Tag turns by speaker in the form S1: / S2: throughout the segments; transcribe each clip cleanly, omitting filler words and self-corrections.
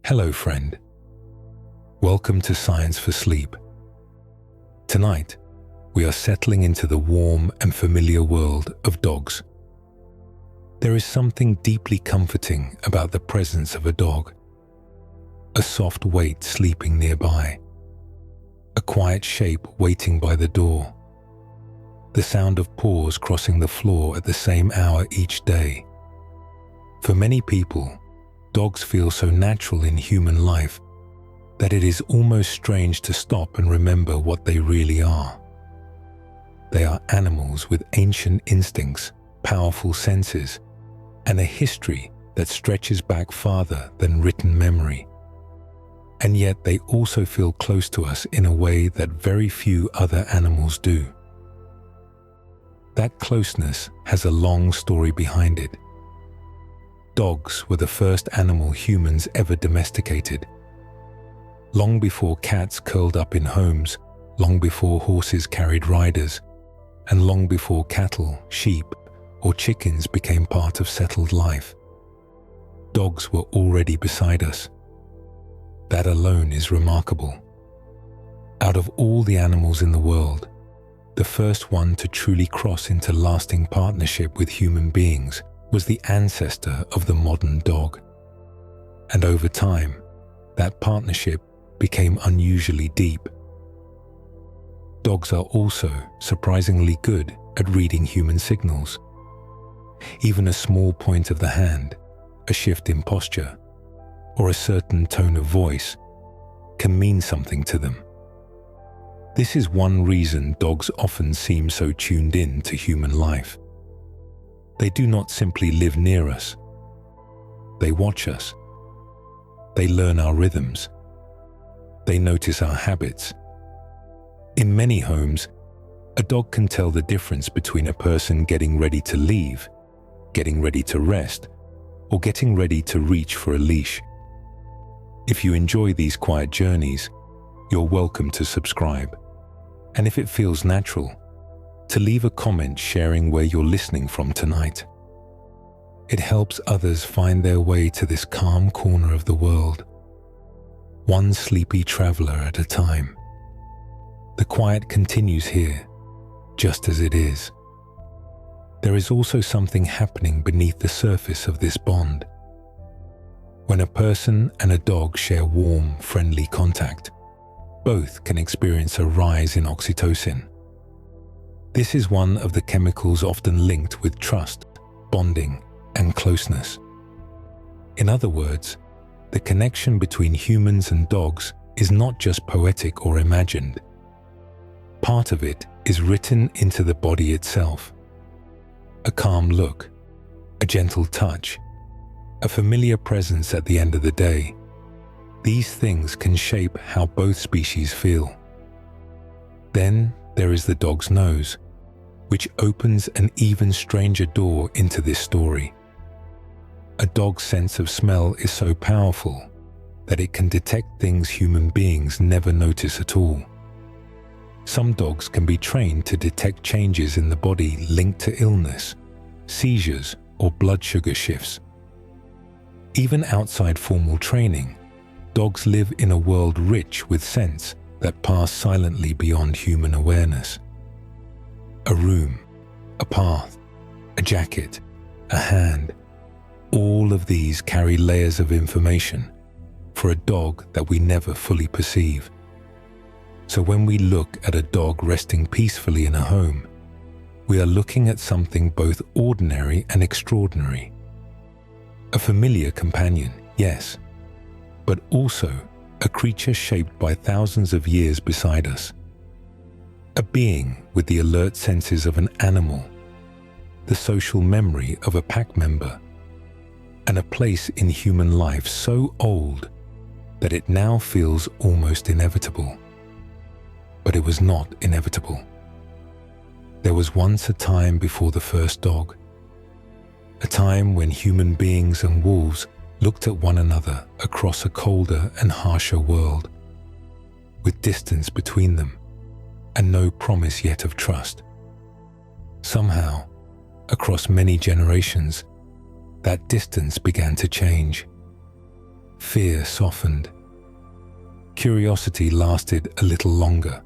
S1: Hello, friend. Welcome to Science for Sleep. Tonight, we are settling into the warm and familiar world of dogs. There is something deeply comforting about the presence of a dog. A soft weight sleeping nearby. A quiet shape waiting by the door. The sound of paws crossing the floor at the same hour each day. For many people, dogs feel so natural in human life that it is almost strange to stop and remember what they really are. They are animals with ancient instincts, powerful senses, and a history that stretches back farther than written memory. And yet they also feel close to us in a way that very few other animals do. That closeness has a long story behind it. Dogs were the first animal humans ever domesticated. Long before cats curled up in homes, long before horses carried riders, and long before cattle, sheep, or chickens became part of settled life, dogs were already beside us. That alone is remarkable. Out of all the animals in the world, the first one to truly cross into lasting partnership with human beings was the ancestor of the modern dog. And over time, that partnership became unusually deep. Dogs are also surprisingly good at reading human signals. Even a small point of the hand, a shift in posture, or a certain tone of voice can mean something to them. This is one reason dogs often seem so tuned in to human life. They do not simply live near us. They watch us. They learn our rhythms. They notice our habits. In many homes, a dog can tell the difference between a person getting ready to leave, getting ready to rest, or getting ready to reach for a leash. If you enjoy these quiet journeys, you're welcome to subscribe. And if it feels natural, to leave a comment sharing where you're listening from tonight. It helps others find their way to this calm corner of the world, one sleepy traveler at a time. The quiet continues here, just as it is. There is also something happening beneath the surface of this bond. When a person and a dog share warm, friendly contact, both can experience a rise in oxytocin. This is one of the chemicals often linked with trust, bonding, and closeness. In other words, the connection between humans and dogs is not just poetic or imagined. Part of it is written into the body itself. A calm look, a gentle touch, a familiar presence at the end of the day. These things can shape how both species feel. Then there is the dog's nose, which opens an even stranger door into this story. A dog's sense of smell is so powerful that it can detect things human beings never notice at all. Some dogs can be trained to detect changes in the body linked to illness, seizures, or blood sugar shifts. Even outside formal training, dogs live in a world rich with scents that pass silently beyond human awareness. A room, a path, a jacket, a hand, all of these carry layers of information for a dog that we never fully perceive. So when we look at a dog resting peacefully in a home, we are looking at something both ordinary and extraordinary. A familiar companion, yes, but also a creature shaped by thousands of years beside us. A being with the alert senses of an animal, the social memory of a pack member, and a place in human life so old that it now feels almost inevitable. But it was not inevitable. There was once a time before the first dog, a time when human beings and wolves looked at one another across a colder and harsher world, with distance between them and no promise yet of trust. Somehow, across many generations, that distance began to change. fear softened. Curiosity lasted a little longer,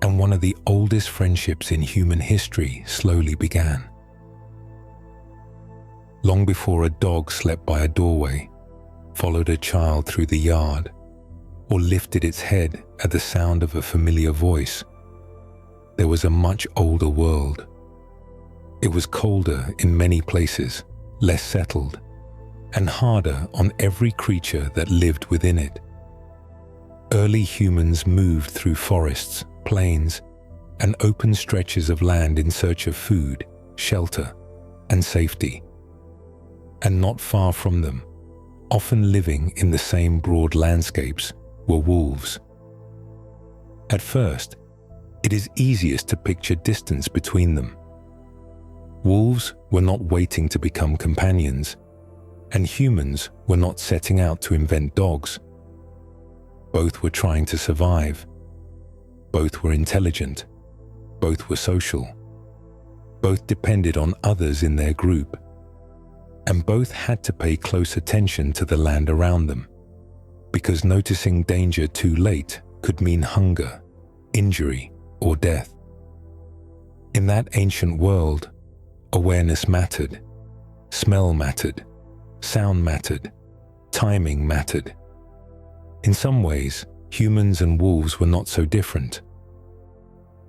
S1: and one of the oldest friendships in human history slowly began. Long before a dog slept by a doorway, followed a child through the yard, or lifted its head at the sound of a familiar voice, there was a much older world. It was colder in many places, less settled, and harder on every creature that lived within it. Early humans moved through forests, plains, and open stretches of land in search of food, shelter, and safety. And not far from them, often living in the same broad landscapes, were wolves. At first, it is easiest to picture distance between them. Wolves were not waiting to become companions, and humans were not setting out to invent dogs. Both were trying to survive. Both were intelligent. Both were social. Both depended on others in their group. And both had to pay close attention to the land around them, because noticing danger too late could mean hunger, injury, or death. In that ancient world, awareness mattered, smell mattered, sound mattered, timing mattered. In some ways, humans and wolves were not so different.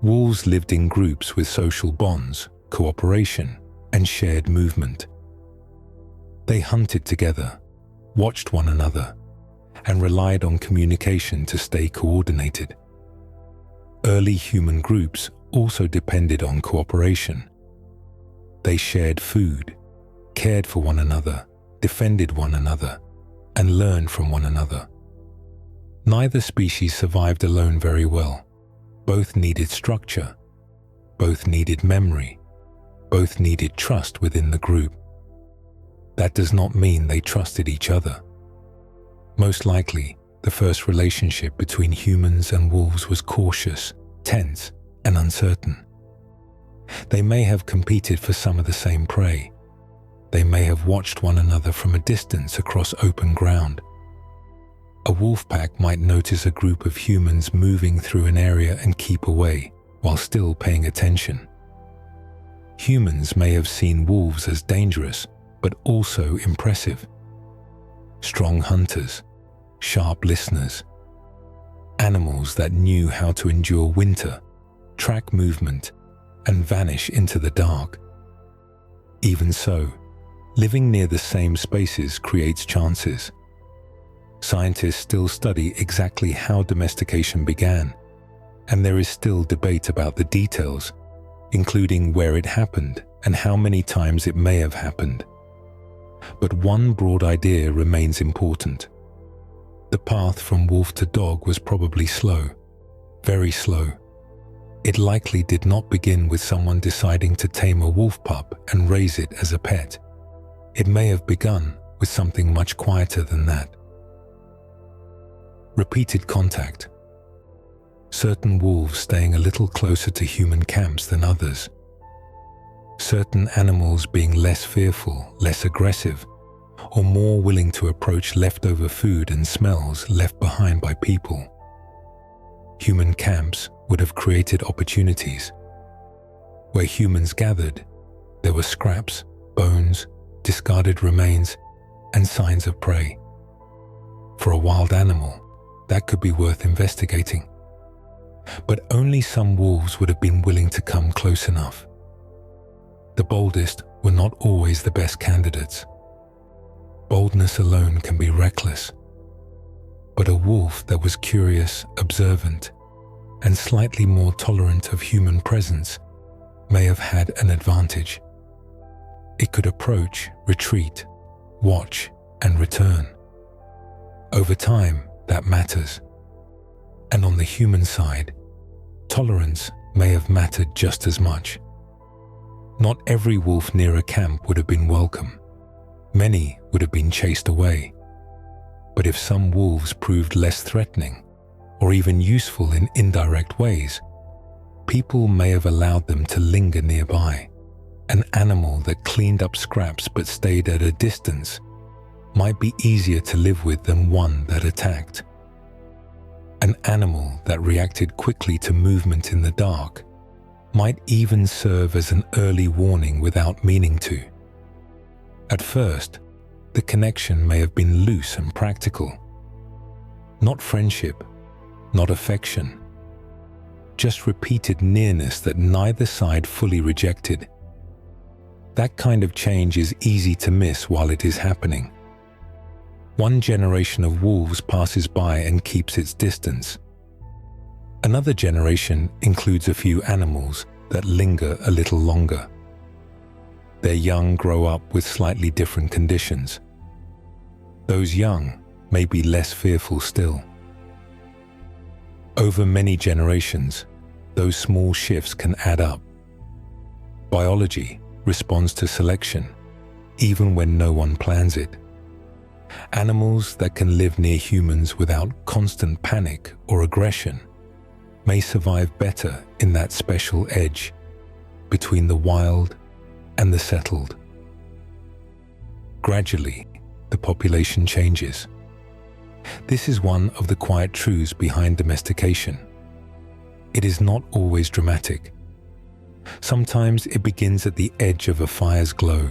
S1: Wolves lived in groups with social bonds, cooperation, and shared movement. They hunted together, watched one another, and relied on communication to stay coordinated. Early human groups also depended on cooperation. They shared food, cared for one another, defended one another, and learned from one another. Neither species survived alone very well. Both needed structure. Both needed memory. Both needed trust within the group. That does not mean they trusted each other. Most likely, the first relationship between humans and wolves was cautious, tense, and uncertain. They may have competed for some of the same prey. They may have watched one another from a distance across open ground. A wolf pack might notice a group of humans moving through an area and keep away, while still paying attention. Humans may have seen wolves as dangerous, but also impressive. Strong hunters, sharp listeners, animals that knew how to endure winter, track movement, and vanish into the dark. Even so, living near the same spaces creates chances. Scientists still study exactly how domestication began, and there is still debate about the details, including where it happened and how many times it may have happened. But one broad idea remains important. The path from wolf to dog was probably slow, very slow. It likely did not begin with someone deciding to tame a wolf pup and raise it as a pet. It may have begun with something much quieter than that. Repeated contact. Certain wolves staying a little closer to human camps than others. Certain animals being less fearful, less aggressive, or more willing to approach leftover food and smells left behind by people. Human camps would have created opportunities. Where humans gathered, there were scraps, bones, discarded remains, and signs of prey. For a wild animal, that could be worth investigating. But only some wolves would have been willing to come close enough. The boldest were not always the best candidates. Boldness alone can be reckless. But a wolf that was curious, observant, and slightly more tolerant of human presence may have had an advantage. It could approach, retreat, watch, and return. Over time, that matters. And on the human side, tolerance may have mattered just as much. Not every wolf near a camp would have been welcome. Many would have been chased away. But if some wolves proved less threatening, or even useful in indirect ways, people may have allowed them to linger nearby. An animal that cleaned up scraps but stayed at a distance might be easier to live with than one that attacked. An animal that reacted quickly to movement in the dark might even serve as an early warning without meaning to. At first, the connection may have been loose and practical. Not friendship, not affection, just repeated nearness that neither side fully rejected. That kind of change is easy to miss while it is happening. One generation of wolves passes by and keeps its distance. Another generation includes a few animals that linger a little longer. Their young grow up with slightly different conditions. Those young may be less fearful still. Over many generations, those small shifts can add up. Biology responds to selection, even when no one plans it. Animals that can live near humans without constant panic or aggression may survive better in that special edge between the wild and the settled. Gradually, the population changes. This is one of the quiet truths behind domestication. It is not always dramatic. Sometimes it begins at the edge of a fire's glow,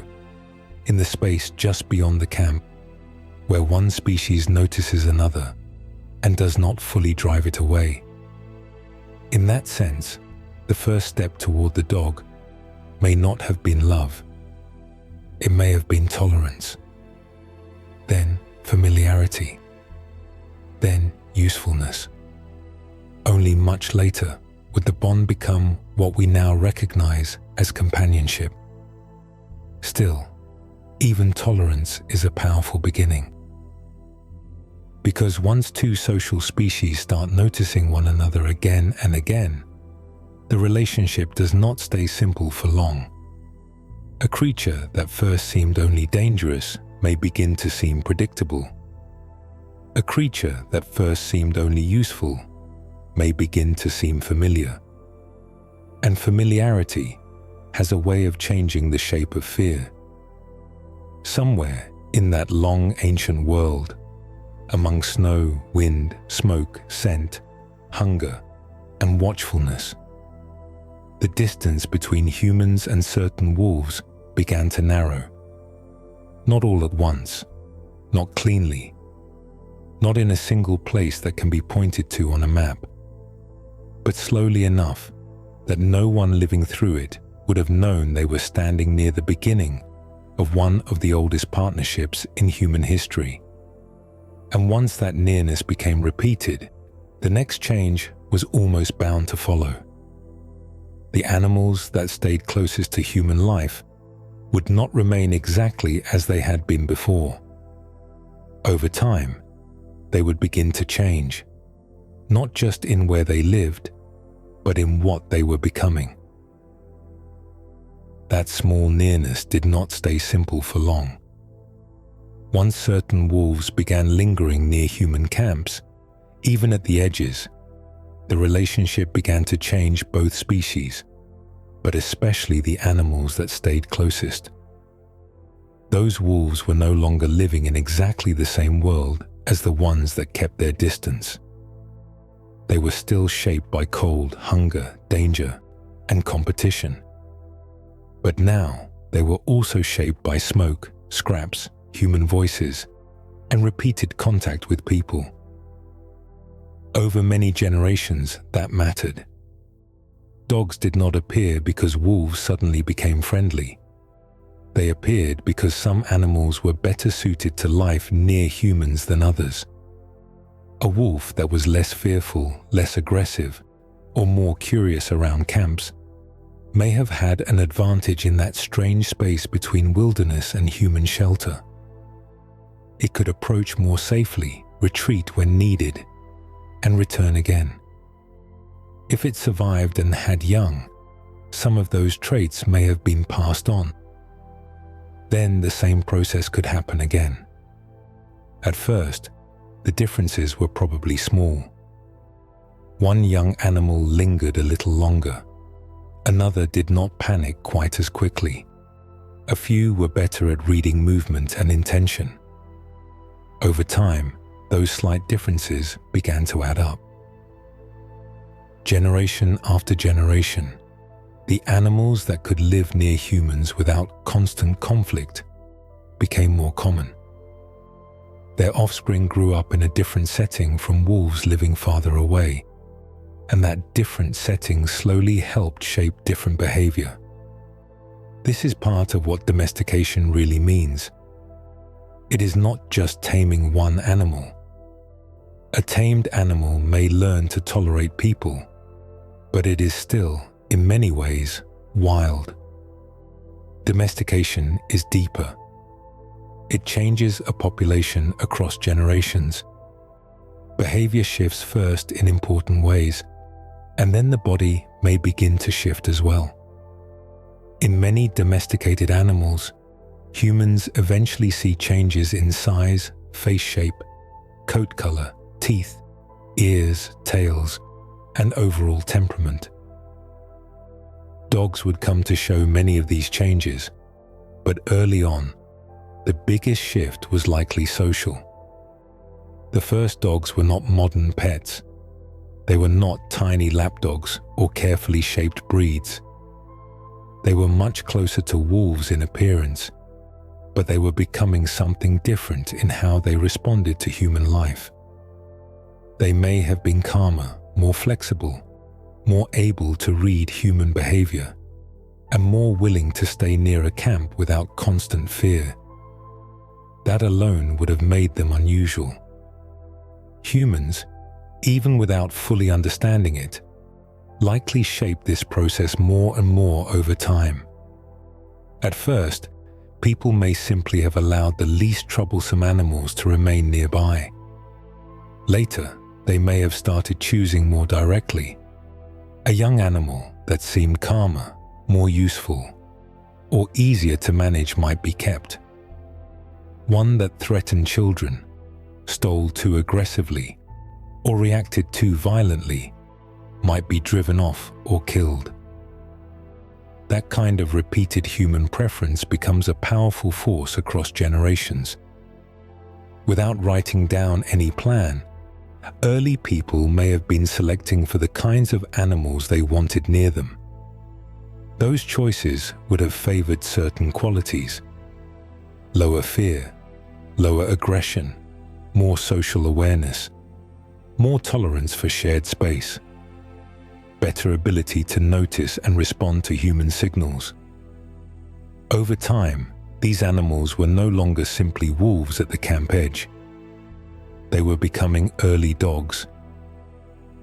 S1: in the space just beyond the camp, where one species notices another and does not fully drive it away. In that sense, the first step toward the dog may not have been love. It may have been tolerance, then familiarity, then usefulness. Only much later would the bond become what we now recognize as companionship. Still, even tolerance is a powerful beginning. Because once two social species start noticing one another again and again, the relationship does not stay simple for long. A creature that first seemed only dangerous may begin to seem predictable. A creature that first seemed only useful may begin to seem familiar. And familiarity has a way of changing the shape of fear. Somewhere in that long ancient world, among snow, wind, smoke, scent, hunger, and watchfulness, the distance between humans and certain wolves began to narrow. Not all at once, not cleanly, not in a single place that can be pointed to on a map, but slowly enough that no one living through it would have known they were standing near the beginning of one of the oldest partnerships in human history. And once that nearness became repeated, the next change was almost bound to follow. The animals that stayed closest to human life would not remain exactly as they had been before. Over time, they would begin to change, not just in where they lived, but in what they were becoming. That small nearness did not stay simple for long. Once certain wolves began lingering near human camps, even at the edges, the relationship began to change both species, but especially the animals that stayed closest. Those wolves were no longer living in exactly the same world as the ones that kept their distance. They were still shaped by cold, hunger, danger, and competition. But now they were also shaped by smoke, scraps, human voices, and repeated contact with people. Over many generations, that mattered. Dogs did not appear because wolves suddenly became friendly. They appeared because some animals were better suited to life near humans than others. A wolf that was less fearful, less aggressive, or more curious around camps may have had an advantage in that strange space between wilderness and human shelter. It could approach more safely, retreat when needed, and return again. If it survived and had young, some of those traits may have been passed on. Then the same process could happen again. At first, the differences were probably small. One young animal lingered a little longer. Another did not panic quite as quickly. A few were better at reading movement and intention. Over time, those slight differences began to add up. Generation after generation, the animals that could live near humans without constant conflict became more common. Their offspring grew up in a different setting from wolves living farther away, and that different setting slowly helped shape different behavior. This is part of what domestication really means. It is not just taming one animal. A tamed animal may learn to tolerate people, but it is still, in many ways, wild. Domestication is deeper. It changes a population across generations. Behavior shifts first in important ways, and then the body may begin to shift as well. In many domesticated animals, humans eventually see changes in size, face shape, coat color, teeth, ears, tails, and overall temperament. Dogs would come to show many of these changes, but early on, the biggest shift was likely social. The first dogs were not modern pets. They were not tiny lapdogs or carefully shaped breeds. They were much closer to wolves in appearance, but they were becoming something different in how they responded to human life. They may have been calmer, more flexible, more able to read human behavior, and more willing to stay near a camp without constant fear. That alone would have made them unusual. Humans, even without fully understanding it, likely shaped this process more and more over time. At first, people may simply have allowed the least troublesome animals to remain nearby. Later, they may have started choosing more directly. A young animal that seemed calmer, more useful, or easier to manage might be kept. One that threatened children, stole too aggressively, or reacted too violently might be driven off or killed. That kind of repeated human preference becomes a powerful force across generations. Without writing down any plan, early people may have been selecting for the kinds of animals they wanted near them. Those choices would have favored certain qualities: lower fear, lower aggression, more social awareness, more tolerance for shared space, better ability to notice and respond to human signals. Over time, these animals were no longer simply wolves at the camp edge. They were becoming early dogs,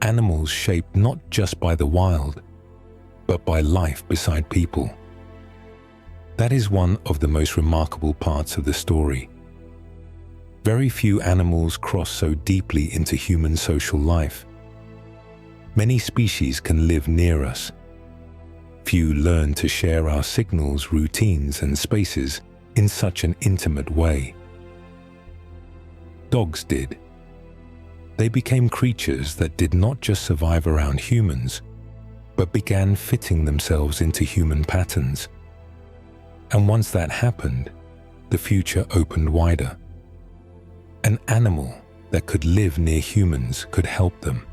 S1: animals shaped not just by the wild, but by life beside people. That is one of the most remarkable parts of the story. Very few animals cross so deeply into human social life. Many species can live near us. Few learn to share our signals, routines, and spaces in such an intimate way. Dogs did. They became creatures that did not just survive around humans, but began fitting themselves into human patterns. And once that happened, the future opened wider. An animal that could live near humans could help them.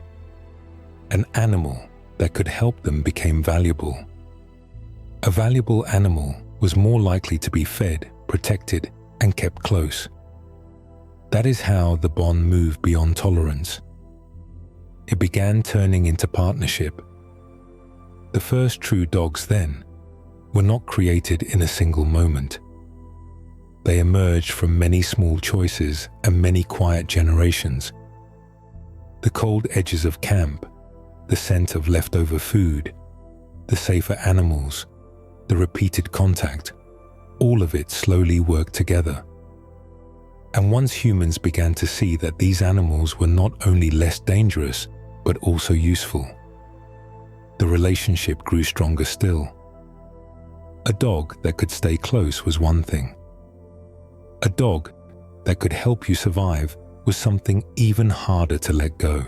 S1: An animal that could help them became valuable. A valuable animal was more likely to be fed, protected, and kept close. That is how the bond moved beyond tolerance. It began turning into partnership. The first true dogs then were not created in a single moment. They emerged from many small choices and many quiet generations. The cold edges of camp, the scent of leftover food, the safer animals, the repeated contact, all of it slowly worked together. And once humans began to see that these animals were not only less dangerous, but also useful, the relationship grew stronger still. A dog that could stay close was one thing. A dog that could help you survive was something even harder to let go.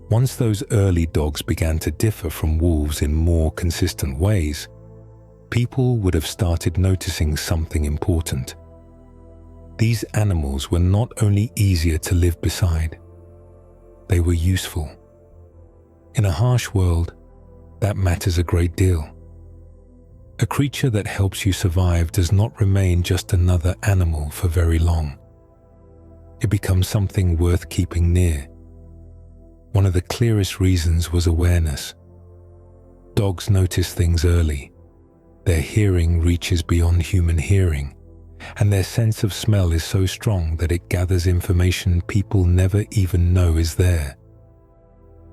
S1: Once those early dogs began to differ from wolves in more consistent ways, people would have started noticing something important. These animals were not only easier to live beside, they were useful. In a harsh world, that matters a great deal. A creature that helps you survive does not remain just another animal for very long. It becomes something worth keeping near. One of the clearest reasons was awareness. Dogs notice things early. Their hearing reaches beyond human hearing, and their sense of smell is so strong that it gathers information people never even know is there.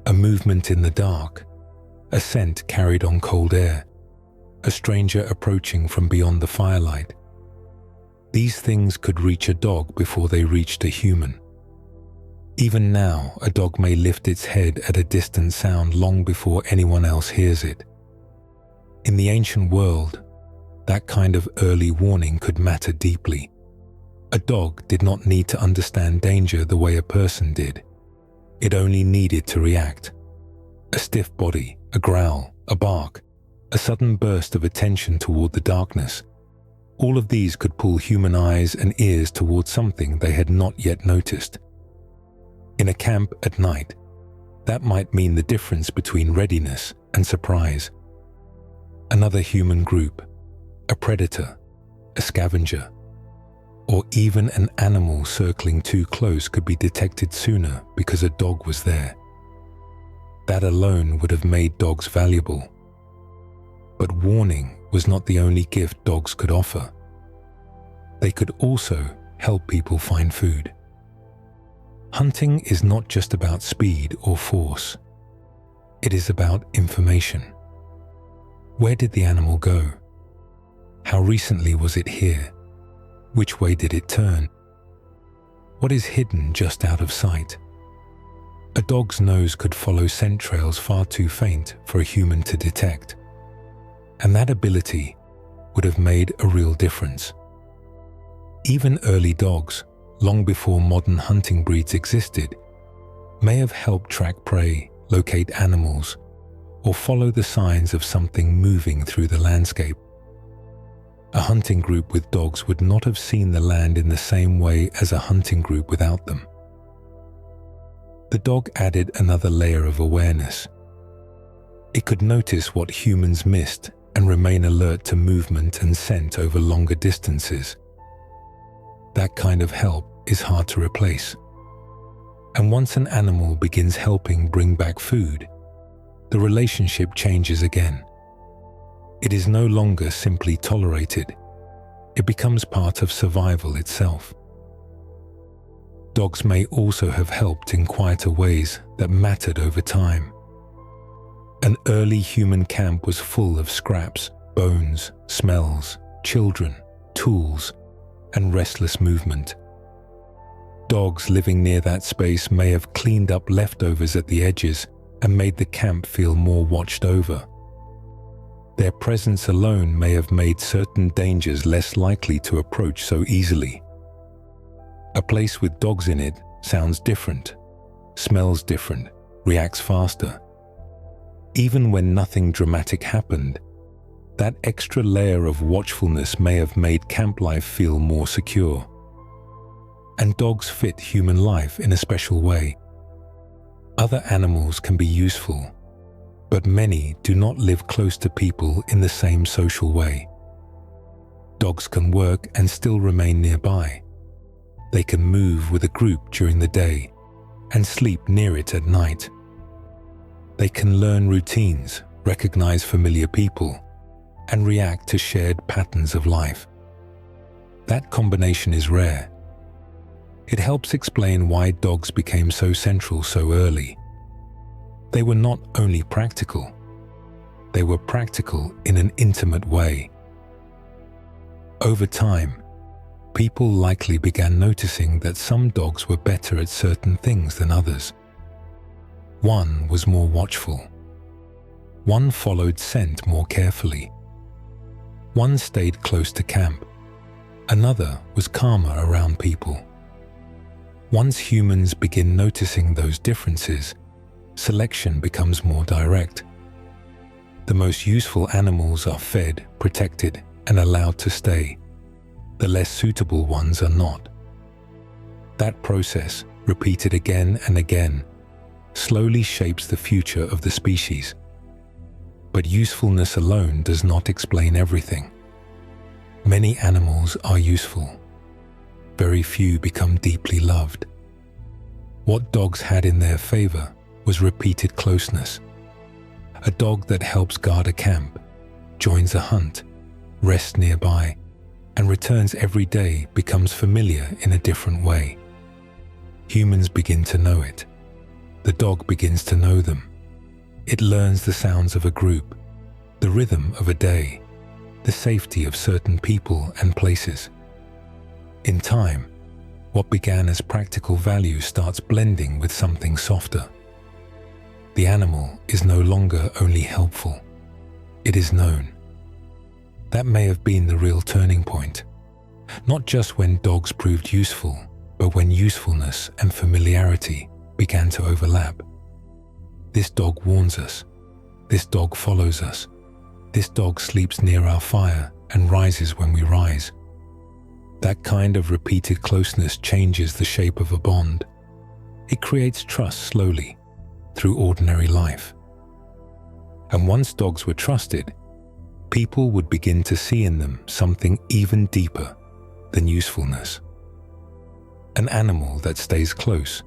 S1: A movement in the dark, a scent carried on cold air, a stranger approaching from beyond the firelight. These things could reach a dog before they reached a human. Even now, a dog may lift its head at a distant sound long before anyone else hears it. In the ancient world, that kind of early warning could matter deeply. A dog did not need to understand danger the way a person did. It only needed to react. A stiff body, a growl, a bark, a sudden burst of attention toward the darkness. All of these could pull human eyes and ears towards something they had not yet noticed. In a camp at night, that might mean the difference between readiness and surprise. Another human group, a predator, a scavenger, or even an animal circling too close could be detected sooner because a dog was there. That alone would have made dogs valuable. But warning was not the only gift dogs could offer. They could also help people find food. Hunting is not just about speed or force. It is about information. Where did the animal go? How recently was it here? Which way did it turn? What is hidden just out of sight? A dog's nose could follow scent trails far too faint for a human to detect. And that ability would have made a real difference. Even early dogs, long before modern hunting breeds existed, may have helped track prey, locate animals, or follow the signs of something moving through the landscape. A hunting group with dogs would not have seen the land in the same way as a hunting group without them. The dog added another layer of awareness. It could notice what humans missed and remain alert to movement and scent over longer distances. That kind of help is hard to replace. And once an animal begins helping bring back food, the relationship changes again. It is no longer simply tolerated. It becomes part of survival itself. Dogs may also have helped in quieter ways that mattered over time. An early human camp was full of scraps, bones, smells, children, tools, and restless movement. Dogs living near that space may have cleaned up leftovers at the edges and made the camp feel more watched over. Their presence alone may have made certain dangers less likely to approach so easily. A place with dogs in it sounds different, smells different, reacts faster. Even when nothing dramatic happened, that extra layer of watchfulness may have made camp life feel more secure. And dogs fit human life in a special way. Other animals can be useful, but many do not live close to people in the same social way. Dogs can work and still remain nearby. They can move with a group during the day and sleep near it at night. They can learn routines, recognize familiar people, and react to shared patterns of life. That combination is rare. It helps explain why dogs became so central so early. They were not only practical, they were practical in an intimate way. Over time, people likely began noticing that some dogs were better at certain things than others. One was more watchful. One followed scent more carefully. One stayed close to camp. Another was calmer around people. Once humans begin noticing those differences, selection becomes more direct. The most useful animals are fed, protected, and allowed to stay. The less suitable ones are not. That process, repeated again and again, slowly shapes the future of the species. But usefulness alone does not explain everything. Many animals are useful. Very few become deeply loved. What dogs had in their favor was repeated closeness. A dog that helps guard a camp, joins a hunt, rests nearby, and returns every day becomes familiar in a different way. Humans begin to know it. The dog begins to know them. It learns the sounds of a group, the rhythm of a day, the safety of certain people and places. In time, what began as practical value starts blending with something softer. The animal is no longer only helpful. It is known. That may have been the real turning point. Not just when dogs proved useful, but when usefulness and familiarity began to overlap. This dog warns us. This dog follows us. This dog sleeps near our fire and rises when we rise. That kind of repeated closeness changes the shape of a bond. It creates trust slowly, through ordinary life. And once dogs were trusted, people would begin to see in them something even deeper than usefulness. An animal that stays close,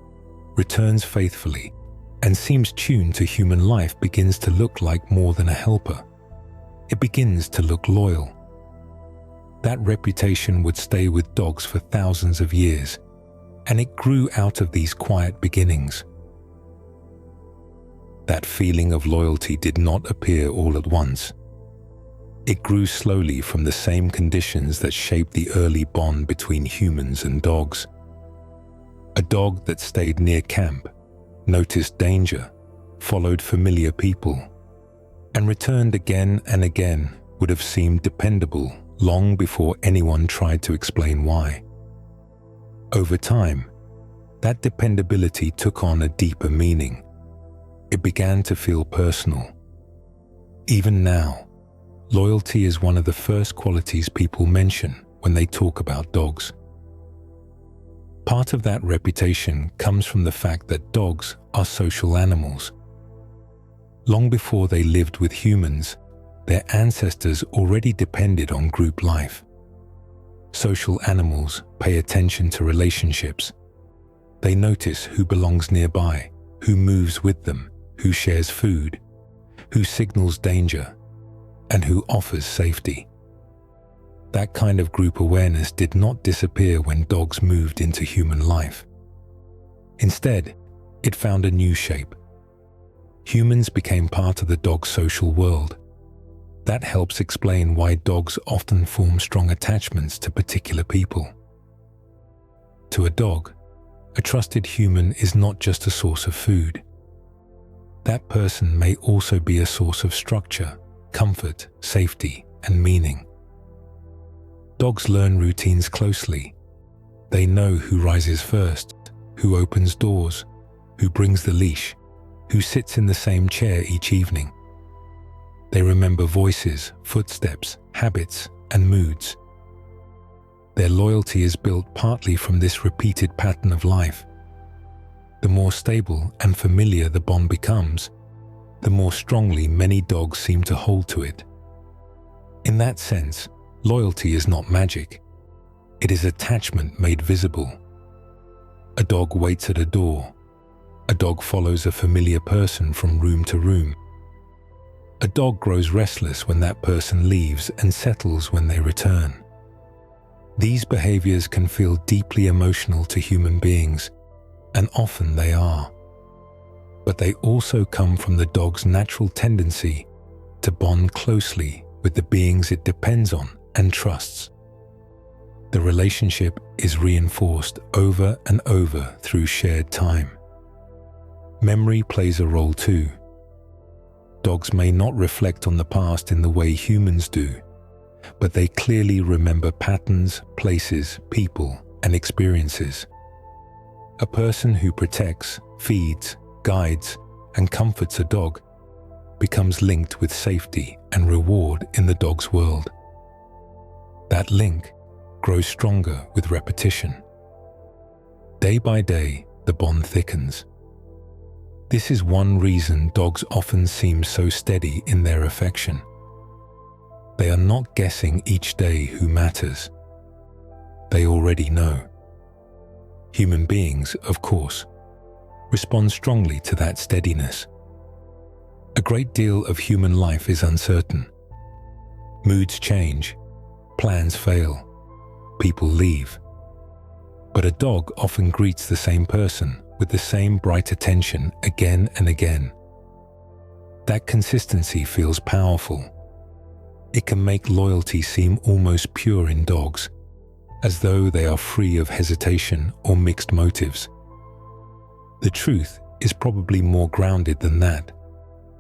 S1: returns faithfully, and seems tuned to human life begins to look like more than a helper. It begins to look loyal. That reputation would stay with dogs for thousands of years, and it grew out of these quiet beginnings. That feeling of loyalty did not appear all at once. It grew slowly from the same conditions that shaped the early bond between humans and dogs. A dog that stayed near camp, noticed danger, followed familiar people, and returned again and again would have seemed dependable long before anyone tried to explain why. Over time, that dependability took on a deeper meaning. It began to feel personal. Even now, loyalty is one of the first qualities people mention when they talk about dogs. Part of that reputation comes from the fact that dogs are social animals. Long before they lived with humans, their ancestors already depended on group life. Social animals pay attention to relationships. They notice who belongs nearby, who moves with them, who shares food, who signals danger, and who offers safety. That kind of group awareness did not disappear when dogs moved into human life. Instead, it found a new shape. Humans became part of the dog's social world. That helps explain why dogs often form strong attachments to particular people. To a dog, a trusted human is not just a source of food. That person may also be a source of structure, comfort, safety, and meaning. Dogs learn routines closely. They know who rises first, who opens doors, who brings the leash, who sits in the same chair each evening. They remember voices, footsteps, habits, and moods. Their loyalty is built partly from this repeated pattern of life. The more stable and familiar the bond becomes, the more strongly many dogs seem to hold to it. In that sense, loyalty is not magic. It is attachment made visible. A dog waits at a door. A dog follows a familiar person from room to room. A dog grows restless when that person leaves and settles when they return. These behaviors can feel deeply emotional to human beings, and often they are. But they also come from the dog's natural tendency to bond closely with the beings it depends on and trusts. The relationship is reinforced over and over through shared time. Memory plays a role too. Dogs may not reflect on the past in the way humans do, but they clearly remember patterns, places, people, and experiences. A person who protects, feeds, guides, and comforts a dog becomes linked with safety and reward in the dog's world. That link grows stronger with repetition. Day by day, the bond thickens. This is one reason dogs often seem so steady in their affection. They are not guessing each day who matters. They already know. Human beings, of course, respond strongly to that steadiness. A great deal of human life is uncertain. Moods change, plans fail, people leave. But a dog often greets the same person with the same bright attention again and again. That consistency feels powerful. It can make loyalty seem almost pure in dogs, as though they are free of hesitation or mixed motives. The truth is probably more grounded than that,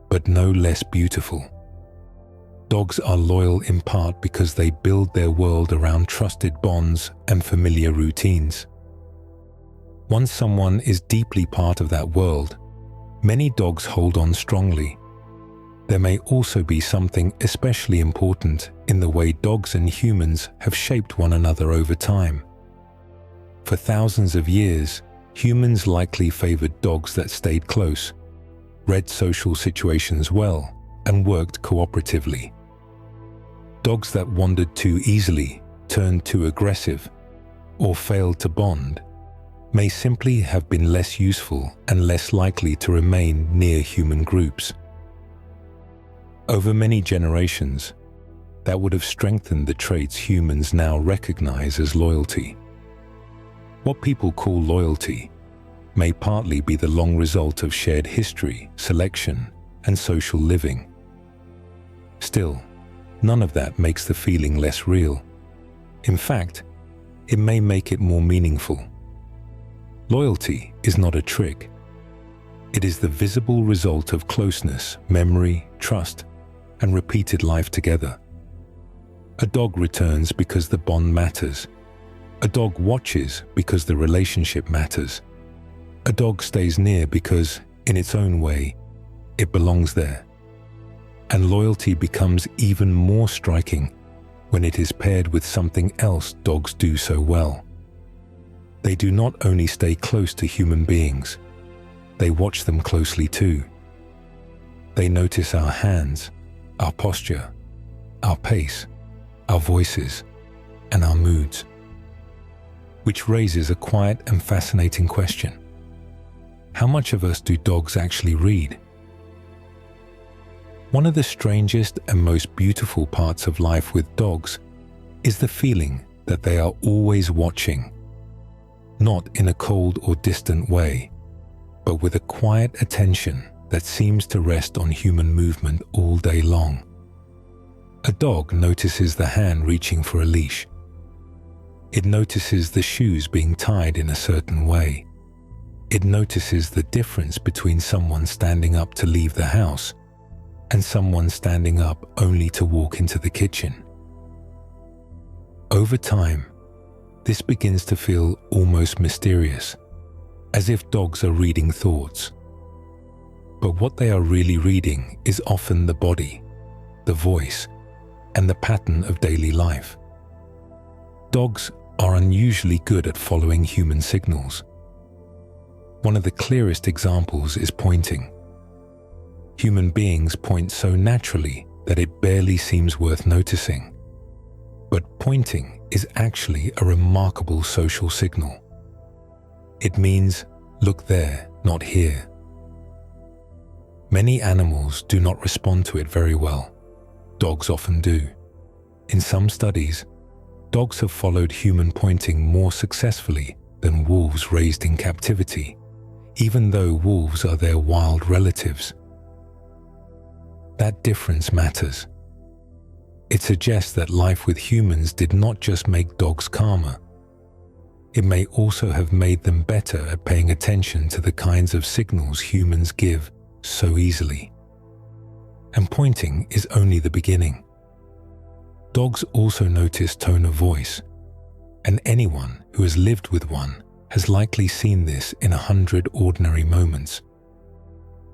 S1: but no less beautiful. Dogs are loyal in part because they build their world around trusted bonds and familiar routines. Once someone is deeply part of that world, many dogs hold on strongly. There may also be something especially important in the way dogs and humans have shaped one another over time. For thousands of years, humans likely favored dogs that stayed close, read social situations well, and worked cooperatively. Dogs that wandered too easily, turned too aggressive, or failed to bond may simply have been less useful and less likely to remain near human groups. Over many generations, that would have strengthened the traits humans now recognize as loyalty. What people call loyalty may partly be the long result of shared history, selection, and social living. Still, none of that makes the feeling less real. In fact, it may make it more meaningful. Loyalty is not a trick. It is the visible result of closeness, memory, trust, and repeated life together. A dog returns because the bond matters. A dog watches because the relationship matters. A dog stays near because, in its own way, it belongs there. And loyalty becomes even more striking when it is paired with something else dogs do so well. They do not only stay close to human beings, they watch them closely too. They notice our hands, our posture, our pace, our voices, and our moods. Which raises a quiet and fascinating question. How much of us do dogs actually read? One of the strangest and most beautiful parts of life with dogs is the feeling that they are always watching. Not in a cold or distant way, but with a quiet attention that seems to rest on human movement all day long. A dog notices the hand reaching for a leash. It notices the shoes being tied in a certain way. It notices the difference between someone standing up to leave the house and someone standing up only to walk into the kitchen. Over time, this begins to feel almost mysterious, as if dogs are reading thoughts. But what they are really reading is often the body, the voice, and the pattern of daily life. Dogs are unusually good at following human signals. One of the clearest examples is pointing. Human beings point so naturally that it barely seems worth noticing. But pointing is actually a remarkable social signal. It means, look there, not here. Many animals do not respond to it very well. Dogs often do. In some studies, dogs have followed human pointing more successfully than wolves raised in captivity, even though wolves are their wild relatives. That difference matters. It suggests that life with humans did not just make dogs calmer. It may also have made them better at paying attention to the kinds of signals humans give so easily. And pointing is only the beginning. Dogs also notice tone of voice, and anyone who has lived with one has likely seen this in 100 ordinary moments.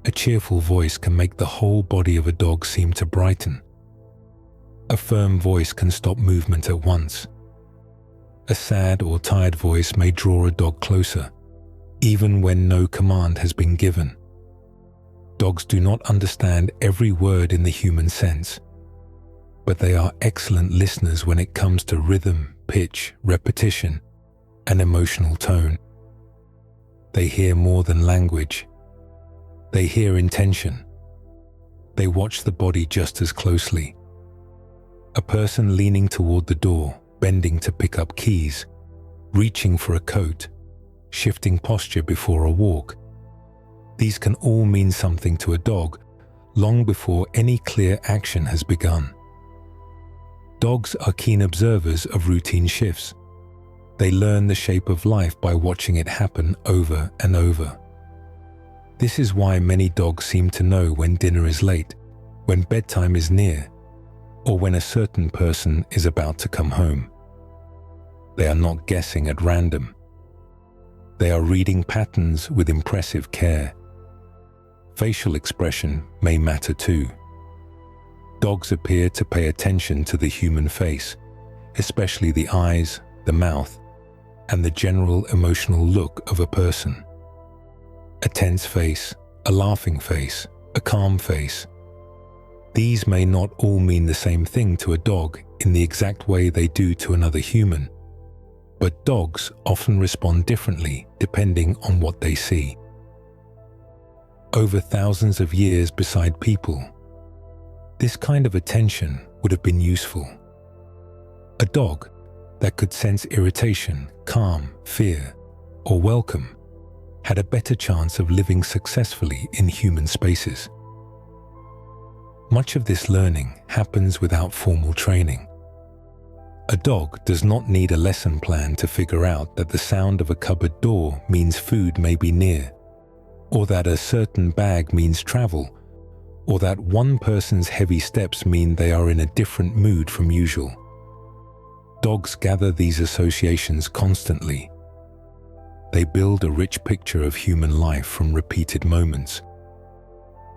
S1: A cheerful voice can make the whole body of a dog seem to brighten. A firm voice can stop movement at once. A sad or tired voice may draw a dog closer, even when no command has been given. Dogs do not understand every word in the human sense, but they are excellent listeners when it comes to rhythm, pitch, repetition, and emotional tone. They hear more than language. They hear intention. They watch the body just as closely. A person leaning toward the door, bending to pick up keys, reaching for a coat, shifting posture before a walk. These can all mean something to a dog long before any clear action has begun. Dogs are keen observers of routine shifts. They learn the shape of life by watching it happen over and over. This is why many dogs seem to know when dinner is late, when bedtime is near, or when a certain person is about to come home. They are not guessing at random. They are reading patterns with impressive care. Facial expression may matter too. Dogs appear to pay attention to the human face, especially the eyes, the mouth, and the general emotional look of a person. A tense face, a laughing face, a calm face. These may not all mean the same thing to a dog in the exact way they do to another human, but dogs often respond differently depending on what they see. Over thousands of years beside people, this kind of attention would have been useful. A dog that could sense irritation, calm, fear, or welcome had a better chance of living successfully in human spaces. Much of this learning happens without formal training. A dog does not need a lesson plan to figure out that the sound of a cupboard door means food may be near, or that a certain bag means travel, or that one person's heavy steps mean they are in a different mood from usual. Dogs gather these associations constantly. They build a rich picture of human life from repeated moments.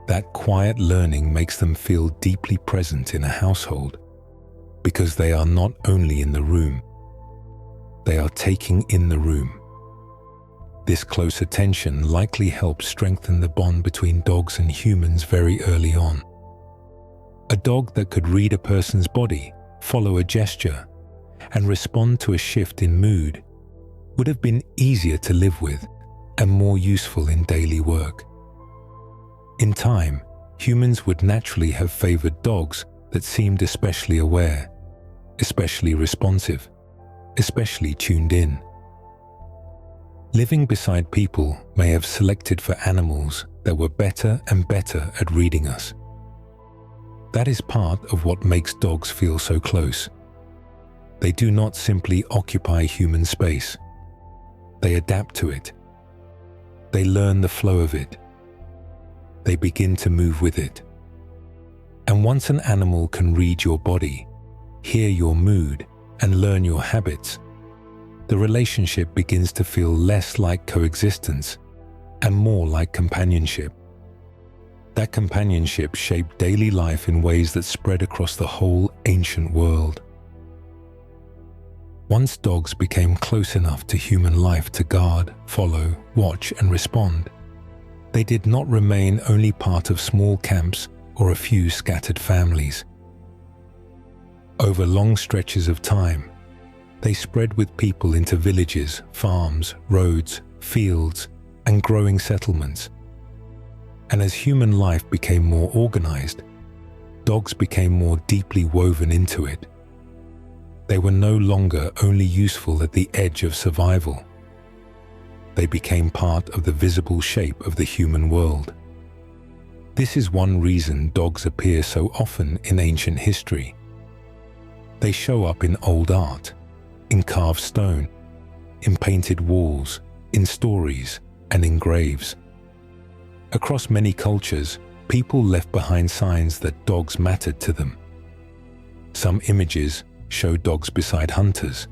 S1: That quiet learning makes them feel deeply present in a household, because they are not only in the room, they are taking in the room. This close attention likely helps strengthen the bond between dogs and humans very early on. A dog that could read a person's body, follow a gesture, and respond to a shift in mood would have been easier to live with and more useful in daily work. In time, humans would naturally have favored dogs that seemed especially aware, especially responsive, especially tuned in. Living beside people may have selected for animals that were better and better at reading us. That is part of what makes dogs feel so close. They do not simply occupy human space. They adapt to it. They learn the flow of it. They begin to move with it. And once an animal can read your body, hear your mood, and learn your habits, the relationship begins to feel less like coexistence and more like companionship. That companionship shaped daily life in ways that spread across the whole ancient world. Once dogs became close enough to human life to guard, follow, watch, and respond, they did not remain only part of small camps or a few scattered families. Over long stretches of time, they spread with people into villages, farms, roads, fields, and growing settlements. And as human life became more organized, dogs became more deeply woven into it. They were no longer only useful at the edge of survival. They became part of the visible shape of the human world. This is one reason dogs appear so often in ancient history. They show up in old art, in carved stone, in painted walls, in stories, and in graves. Across many cultures, people left behind signs that dogs mattered to them. Some images show dogs beside hunters.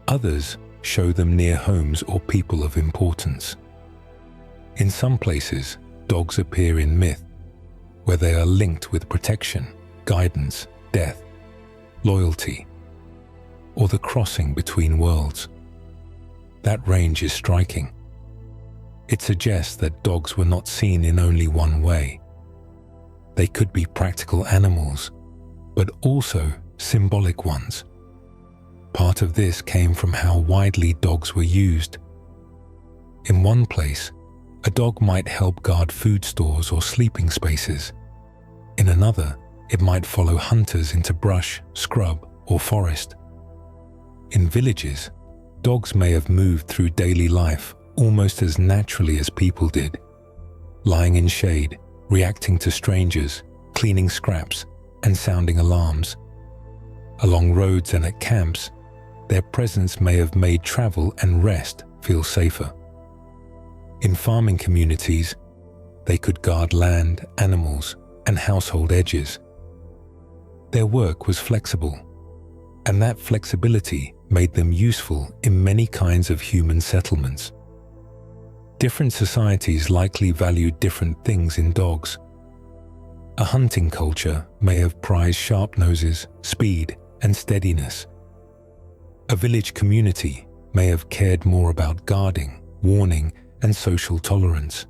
S1: Others show them near homes or people of importance. In some places, dogs appear in myth, where they are linked with protection, guidance, death, loyalty. or the crossing between worlds. That range is striking. It suggests that dogs were not seen in only one way. They could be practical animals, but also symbolic ones. Part of this came from how widely dogs were used. In one place, a dog might help guard food stores or sleeping spaces. In another, it might follow hunters into brush, scrub, or forest. In villages, dogs may have moved through daily life almost as naturally as people did, lying in shade, reacting to strangers, cleaning scraps, and sounding alarms. Along roads and at camps, their presence may have made travel and rest feel safer. In farming communities, they could guard land, animals, and household edges. Their work was flexible, and that flexibility made them useful in many kinds of human settlements. Different societies likely valued different things in dogs. A hunting culture may have prized sharp noses, speed, and steadiness. A village community may have cared more about guarding, warning, and social tolerance.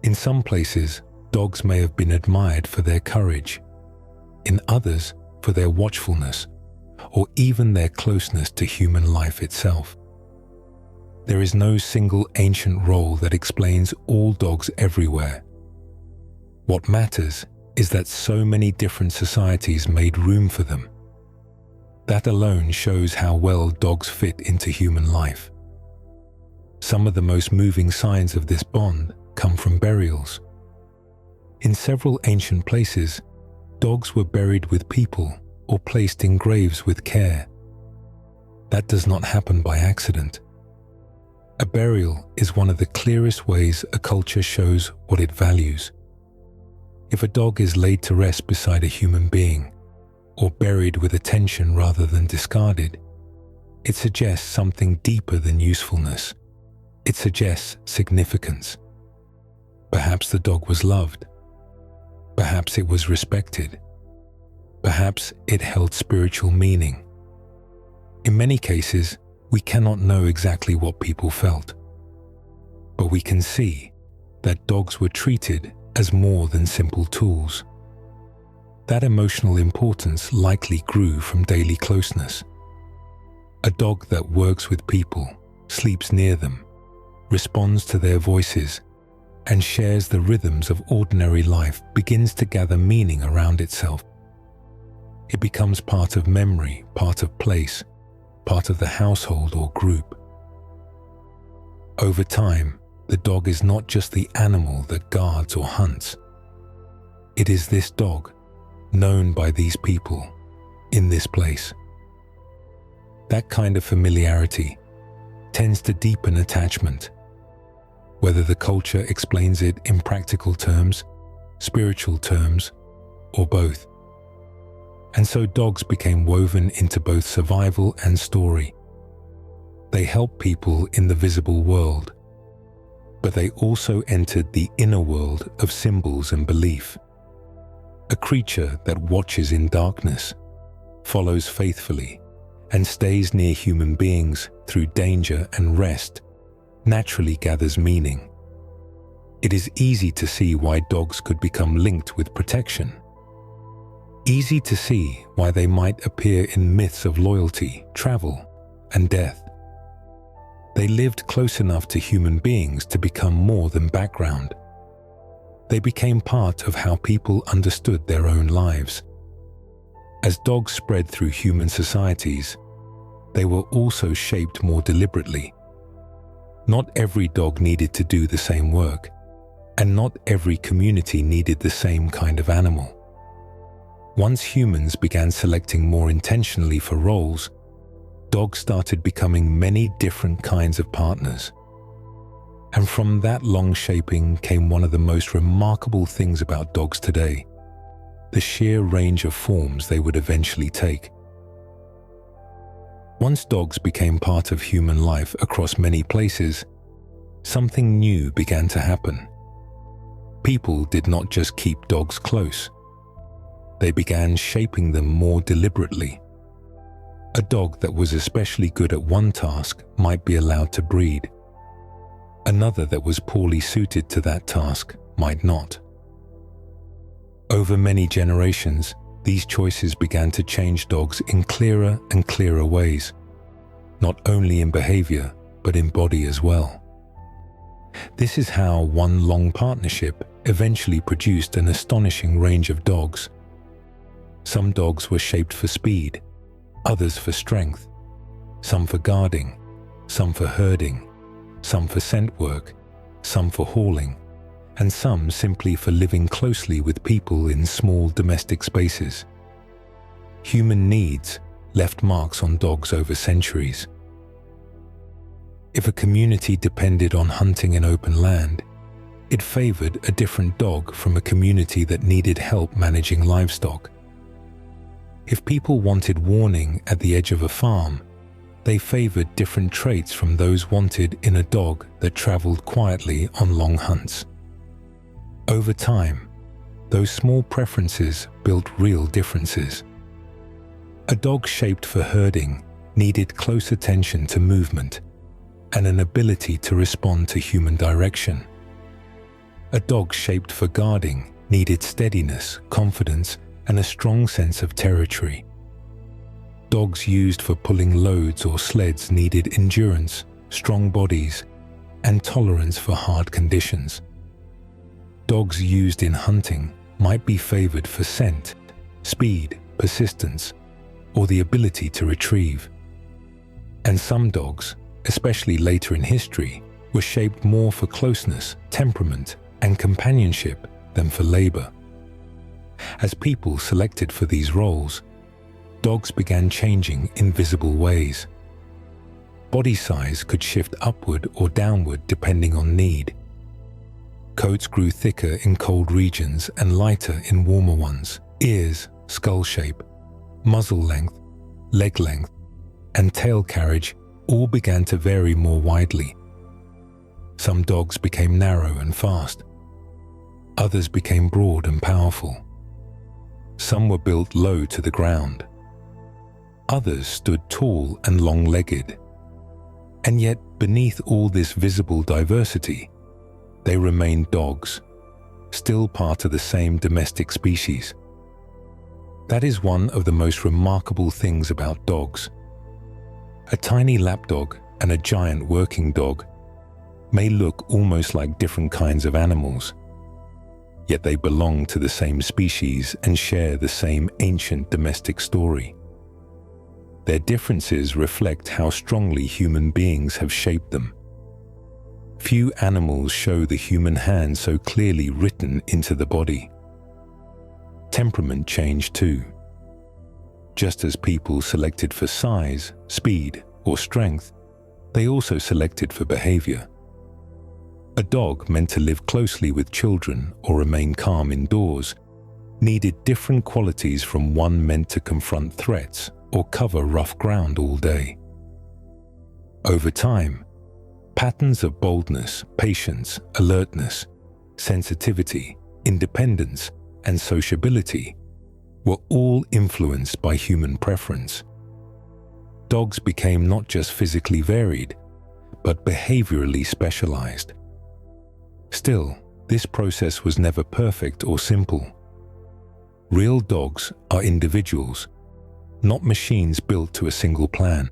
S1: In some places, dogs may have been admired for their courage. In others, for their watchfulness, or even their closeness to human life itself. There is no single ancient role that explains all dogs everywhere. What matters is that so many different societies made room for them. That alone shows how well dogs fit into human life. Some of the most moving signs of this bond come from burials. In several ancient places, dogs were buried with people or placed in graves with care. That does not happen by accident. A burial is one of the clearest ways a culture shows what it values. If a dog is laid to rest beside a human being, or buried with attention rather than discarded, it suggests something deeper than usefulness. It suggests significance. Perhaps the dog was loved. Perhaps it was respected. Perhaps it held spiritual meaning. In many cases, we cannot know exactly what people felt, but we can see that dogs were treated as more than simple tools. That emotional importance likely grew from daily closeness. A dog that works with people, sleeps near them, responds to their voices, and shares the rhythms of ordinary life begins to gather meaning around itself. It becomes part of memory, part of place, part of the household or group. Over time, the dog is not just the animal that guards or hunts. It is this dog, known by these people, in this place. That kind of familiarity tends to deepen attachment, whether the culture explains it in practical terms, spiritual terms, or both. And so dogs became woven into both survival and story. They help people in the visible world, but they also entered the inner world of symbols and belief. A creature that watches in darkness, follows faithfully, and stays near human beings through danger and rest, naturally gathers meaning. It is easy to see why dogs could become linked with protection. Easy to see why they might appear in myths of loyalty, travel, and death. They lived close enough to human beings to become more than background. They became part of how people understood their own lives. As dogs spread through human societies, they were also shaped more deliberately. Not every dog needed to do the same work, and not every community needed the same kind of animal. Once humans began selecting more intentionally for roles, dogs started becoming many different kinds of partners. And from that long shaping came one of the most remarkable things about dogs today: the sheer range of forms they would eventually take. Once dogs became part of human life across many places, something new began to happen. People did not just keep dogs close. They began shaping them more deliberately. A dog that was especially good at one task might be allowed to breed. Another that was poorly suited to that task might not. Over many generations, these choices began to change dogs in clearer and clearer ways, not only in behavior, but in body as well. This is how one long partnership eventually produced an astonishing range of dogs. Some dogs were shaped for speed, others for strength, some for guarding, some for herding, some for scent work, some for hauling, and some simply for living closely with people in small domestic spaces. Human needs left marks on dogs over centuries. If a community depended on hunting in open land, it favored a different dog from a community that needed help managing livestock. If people wanted warning at the edge of a farm, they favored different traits from those wanted in a dog that traveled quietly on long hunts. Over time, those small preferences built real differences. A dog shaped for herding needed close attention to movement and an ability to respond to human direction. A dog shaped for guarding needed steadiness, confidence, and a strong sense of territory. Dogs used for pulling loads or sleds needed endurance, strong bodies, and tolerance for hard conditions. Dogs used in hunting might be favored for scent, speed, persistence, or the ability to retrieve. And some dogs, especially later in history, were shaped more for closeness, temperament, and companionship than for labor. As people selected for these roles, dogs began changing in visible ways. Body size could shift upward or downward depending on need. Coats grew thicker in cold regions and lighter in warmer ones. Ears, skull shape, muzzle length, leg length, and tail carriage all began to vary more widely. Some dogs became narrow and fast. Others became broad and powerful. Some were built low to the ground. Others stood tall and long-legged. And yet, beneath all this visible diversity, they remained dogs, still part of the same domestic species. That is one of the most remarkable things about dogs. A tiny lapdog and a giant working dog may look almost like different kinds of animals, yet they belong to the same species and share the same ancient domestic story. Their differences reflect how strongly human beings have shaped them. Few animals show the human hand so clearly written into the body. Temperament changed too. Just as people selected for size, speed, or strength, they also selected for behavior. A dog meant to live closely with children or remain calm indoors needed different qualities from one meant to confront threats or cover rough ground all day. Over time, patterns of boldness, patience, alertness, sensitivity, independence, and sociability were all influenced by human preference. Dogs became not just physically varied, but behaviorally specialized. Still, this process was never perfect or simple. Real dogs are individuals, not machines built to a single plan.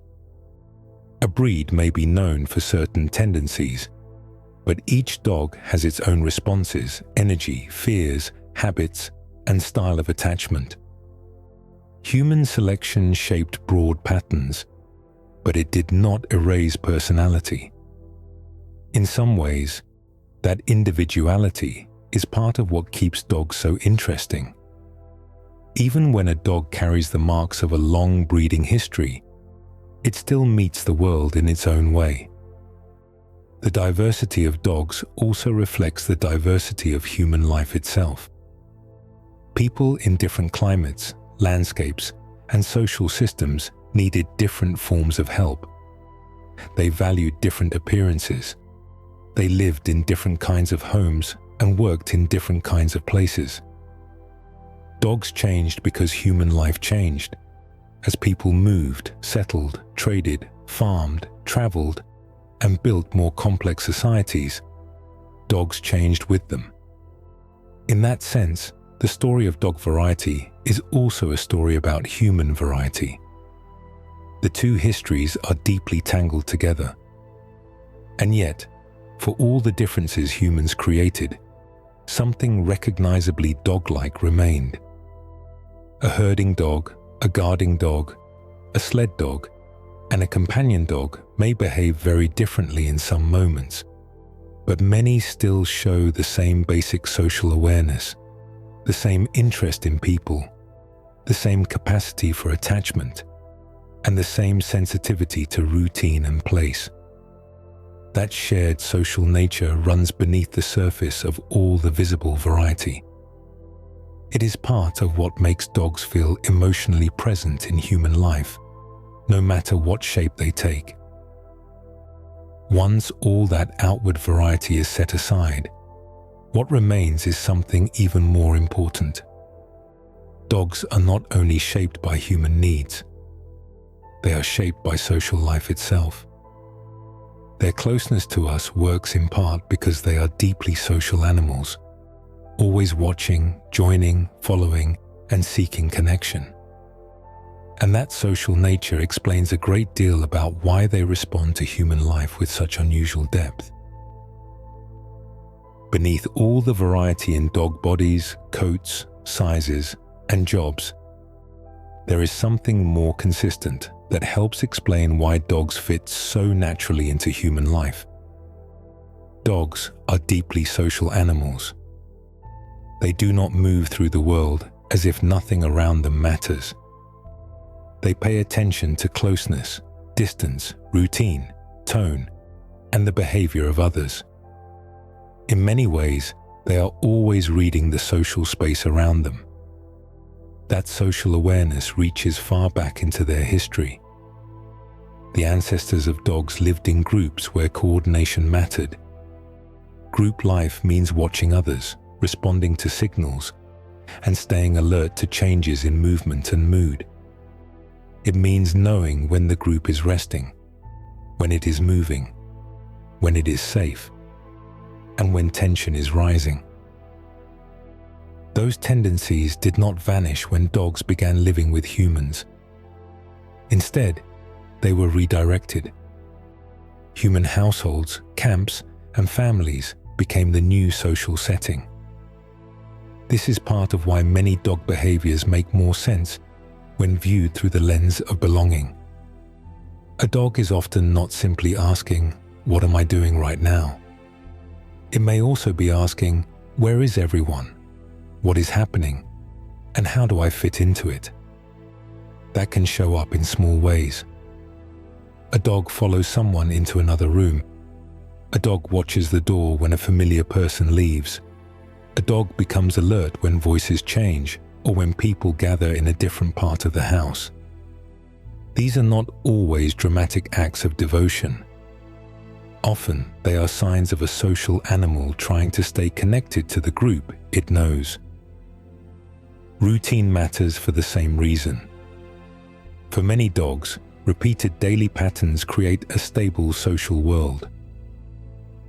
S1: A breed may be known for certain tendencies, but each dog has its own responses, energy, fears, habits, and style of attachment. Human selection shaped broad patterns, but it did not erase personality. In some ways, that individuality is part of what keeps dogs so interesting. Even when a dog carries the marks of a long breeding history, it still meets the world in its own way. The diversity of dogs also reflects the diversity of human life itself. People in different climates, landscapes, and social systems needed different forms of help. They valued different appearances. They lived in different kinds of homes and worked in different kinds of places. Dogs changed because human life changed, As people moved, settled, traded, farmed, traveled, and built more complex societies, dogs changed with them. In that sense, the story of dog variety is also a story about human variety. The two histories are deeply tangled together. And yet, for all the differences humans created, something recognizably dog-like remained. A herding dog, a guarding dog, a sled dog, and a companion dog may behave very differently in some moments, but many still show the same basic social awareness, the same interest in people, the same capacity for attachment, and the same sensitivity to routine and place. That shared social nature runs beneath the surface of all the visible variety. It is part of what makes dogs feel emotionally present in human life, no matter what shape they take. Once all that outward variety is set aside, what remains is something even more important. Dogs are not only shaped by human needs, they are shaped by social life itself. Their closeness to us works in part because they are deeply social animals, always watching, joining, following, and seeking connection. And that social nature explains a great deal about why they respond to human life with such unusual depth. Beneath all the variety in dog bodies, coats, sizes, and jobs, there is something more consistent that helps explain why dogs fit so naturally into human life. Dogs are deeply social animals. They do not move through the world as if nothing around them matters. They pay attention to closeness, distance, routine, tone, and the behavior of others. In many ways, they are always reading the social space around them. That social awareness reaches far back into their history. The ancestors of dogs lived in groups where coordination mattered. Group life means watching others, responding to signals, and staying alert to changes in movement and mood. It means knowing when the group is resting, when it is moving, when it is safe, and when tension is rising. Those tendencies did not vanish when dogs began living with humans. Instead, they were redirected. Human households, camps, and families became the new social setting. This is part of why many dog behaviors make more sense when viewed through the lens of belonging. A dog is often not simply asking, "What am I doing right now?" It may also be asking, "Where is everyone? What is happening? And how do I fit into it?" That can show up in small ways. A dog follows someone into another room. A dog watches the door when a familiar person leaves. A dog becomes alert when voices change or when people gather in a different part of the house. These are not always dramatic acts of devotion. Often, they are signs of a social animal trying to stay connected to the group it knows. Routine matters for the same reason. For many dogs, repeated daily patterns create a stable social world.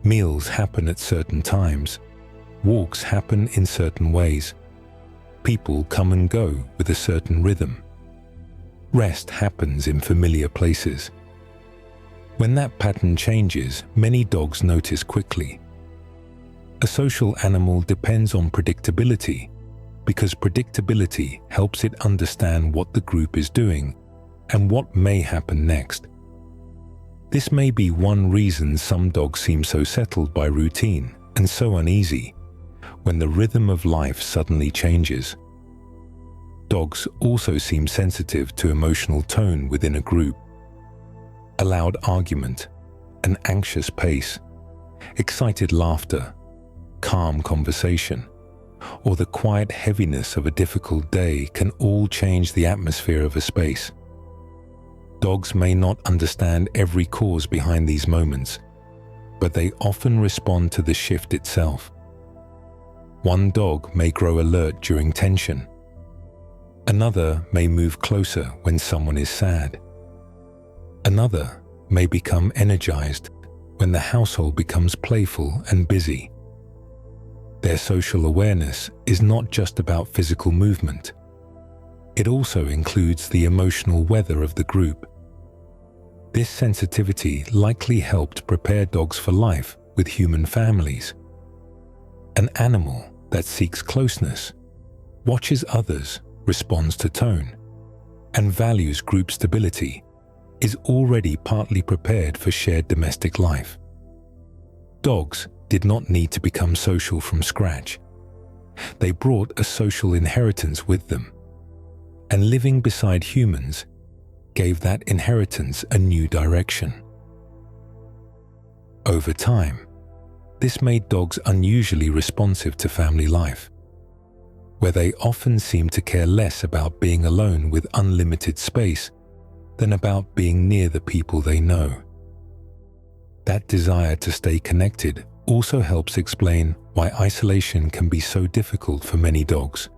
S1: Meals happen at certain times. Walks happen in certain ways. People come and go with a certain rhythm. Rest happens in familiar places. When that pattern changes, many dogs notice quickly. A social animal depends on predictability because predictability helps it understand what the group is doing and what may happen next. This may be one reason some dogs seem so settled by routine and so uneasy when the rhythm of life suddenly changes. Dogs also seem sensitive to emotional tone within a group. A loud argument, an anxious pace, excited laughter, calm conversation, or the quiet heaviness of a difficult day can all change the atmosphere of a space. Dogs may not understand every cause behind these moments, but they often respond to the shift itself. One dog may grow alert during tension. Another may move closer when someone is sad. Another may become energized when the household becomes playful and busy. Their social awareness is not just about physical movement. It also includes the emotional weather of the group. This sensitivity likely helped prepare dogs for life with human families. An animal that seeks closeness, watches others, responds to tone, and values group stability is already partly prepared for shared domestic life. Dogs did not need to become social from scratch. They brought a social inheritance with them, and living beside humans gave that inheritance a new direction. Over time, this made dogs unusually responsive to family life, where they often seem to care less about being alone with unlimited space than about being near the people they know. That desire to stay connected also helps explain why isolation can be so difficult for many dogs.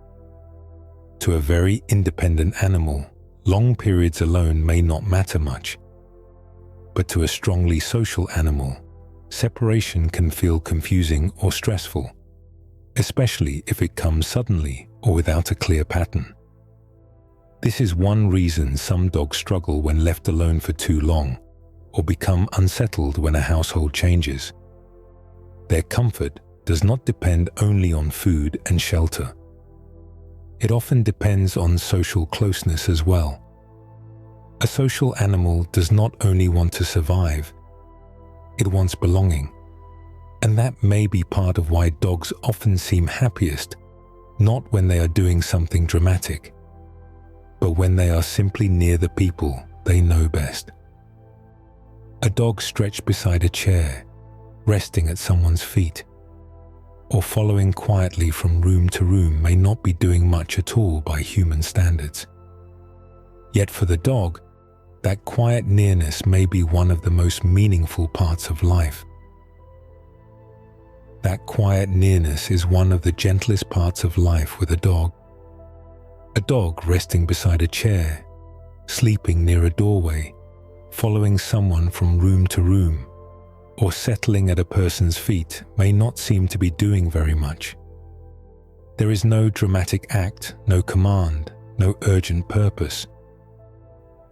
S1: To a very independent animal, long periods alone may not matter much. But to a strongly social animal, separation can feel confusing or stressful, especially if it comes suddenly or without a clear pattern. This is one reason some dogs struggle when left alone for too long, or become unsettled when a household changes. Their comfort does not depend only on food and shelter. It often depends on social closeness as well. A social animal does not only want to survive, it wants belonging. And that may be part of why dogs often seem happiest, not when they are doing something dramatic, but when they are simply near the people they know best. A dog stretched beside a chair, resting at someone's feet, or following quietly from room to room may not be doing much at all by human standards. Yet for the dog, that quiet nearness may be one of the most meaningful parts of life. That quiet nearness is one of the gentlest parts of life with a dog. A dog resting beside a chair, sleeping near a doorway, following someone from room to room, or settling at a person's feet may not seem to be doing very much. There is no dramatic act, no command, no urgent purpose.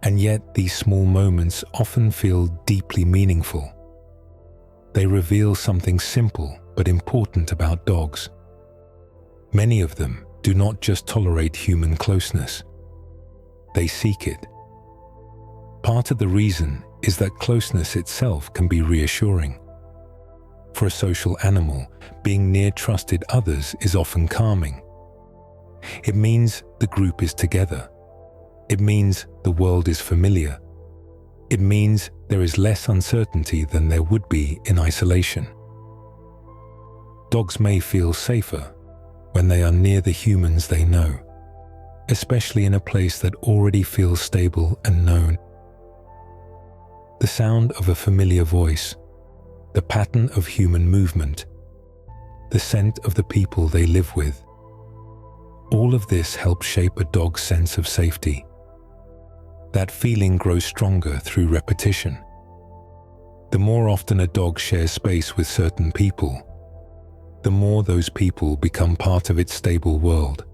S1: And yet these small moments often feel deeply meaningful. They reveal something simple but important about dogs. Many of them do not just tolerate human closeness. They seek it. Part of the reason is that closeness itself can be reassuring. For a social animal, being near trusted others is often calming. It means the group is together. It means the world is familiar. It means there is less uncertainty than there would be in isolation. Dogs may feel safer when they are near the humans they know, especially in a place that already feels stable and known. The sound of a familiar voice, the pattern of human movement, the scent of the people they live with. All of this helps shape a dog's sense of safety. That feeling grows stronger through repetition. The more often a dog shares space with certain people, the more those people become part of its stable world.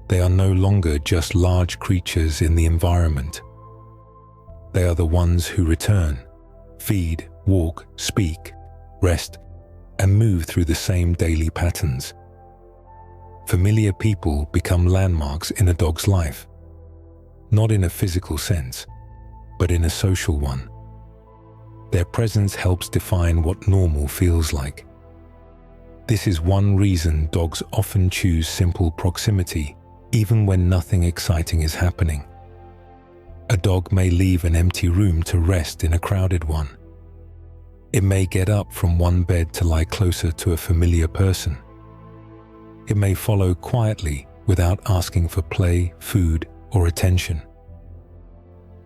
S1: They are no longer just large creatures in the environment. They are the ones who return, feed, walk, speak, rest, and move through the same daily patterns. Familiar people become landmarks in a dog's life, not in a physical sense, but in a social one. Their presence helps define what normal feels like. This is one reason dogs often choose simple proximity, even when nothing exciting is happening. A dog may leave an empty room to rest in a crowded one. It may get up from one bed to lie closer to a familiar person. It may follow quietly without asking for play, food, or attention.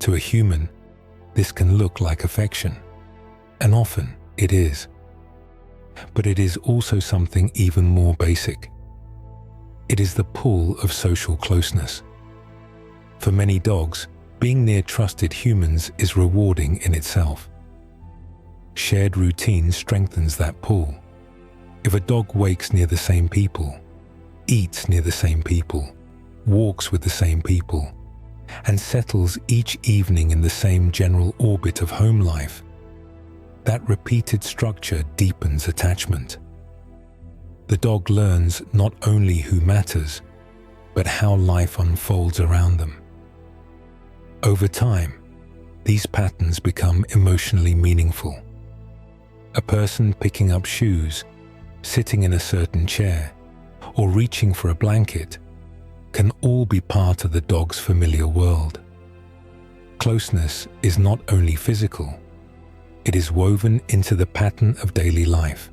S1: To a human, this can look like affection, and often it is. But it is also something even more basic. It is the pull of social closeness. For many dogs, being near trusted humans is rewarding in itself. Shared routine strengthens that pull. If a dog wakes near the same people, eats near the same people, walks with the same people, and settles each evening in the same general orbit of home life, that repeated structure deepens attachment. The dog learns not only who matters, but how life unfolds around them. Over time, these patterns become emotionally meaningful. A person picking up shoes, sitting in a certain chair, or reaching for a blanket can all be part of the dog's familiar world. Closeness is not only physical, it is woven into the pattern of daily life.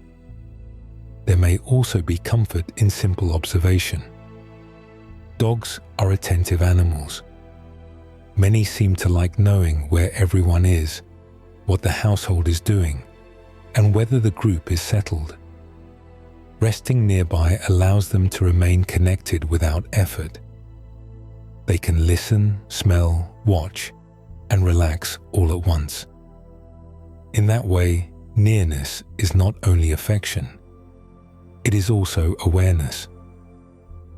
S1: There may also be comfort in simple observation. Dogs are attentive animals. Many seem to like knowing where everyone is, what the household is doing, and whether the group is settled. Resting nearby allows them to remain connected without effort. They can listen, smell, watch, and relax all at once. In that way, nearness is not only affection, it is also awareness.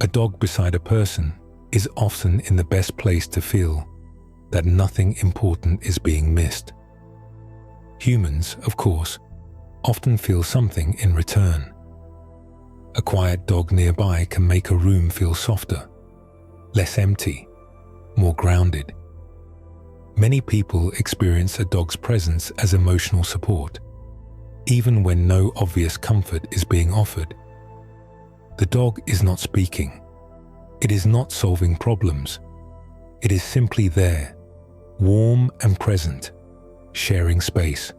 S1: A dog beside a person is often in the best place to feel that nothing important is being missed. Humans, of course, often feel something in return. A quiet dog nearby can make a room feel softer, less empty, more grounded. Many people experience a dog's presence as emotional support, even when no obvious comfort is being offered. The dog is not speaking. It is not solving problems. It is simply there, warm and present, sharing space.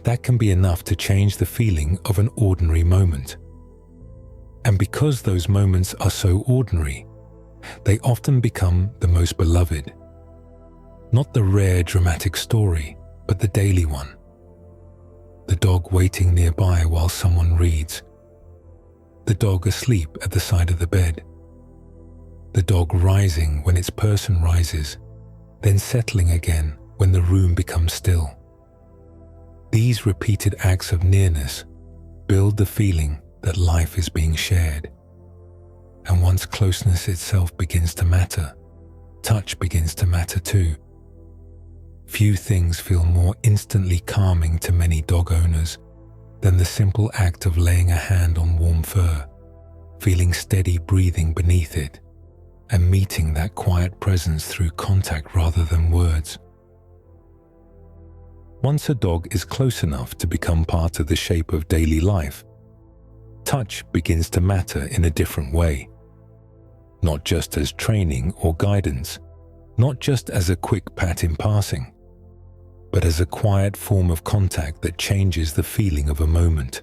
S1: That can be enough to change the feeling of an ordinary moment. And because those moments are so ordinary, they often become the most beloved. Not the rare dramatic story, but the daily one. The dog waiting nearby while someone reads. The dog asleep at the side of the bed. The dog rising when its person rises, then settling again when the room becomes still. These repeated acts of nearness build the feeling that life is being shared. And once closeness itself begins to matter, touch begins to matter too. Few things feel more instantly calming to many dog owners than the simple act of laying a hand on warm fur, feeling steady breathing beneath it, and meeting that quiet presence through contact rather than words. Once a dog is close enough to become part of the shape of daily life, touch begins to matter in a different way. Not just as training or guidance, not just as a quick pat in passing, but as a quiet form of contact that changes the feeling of a moment.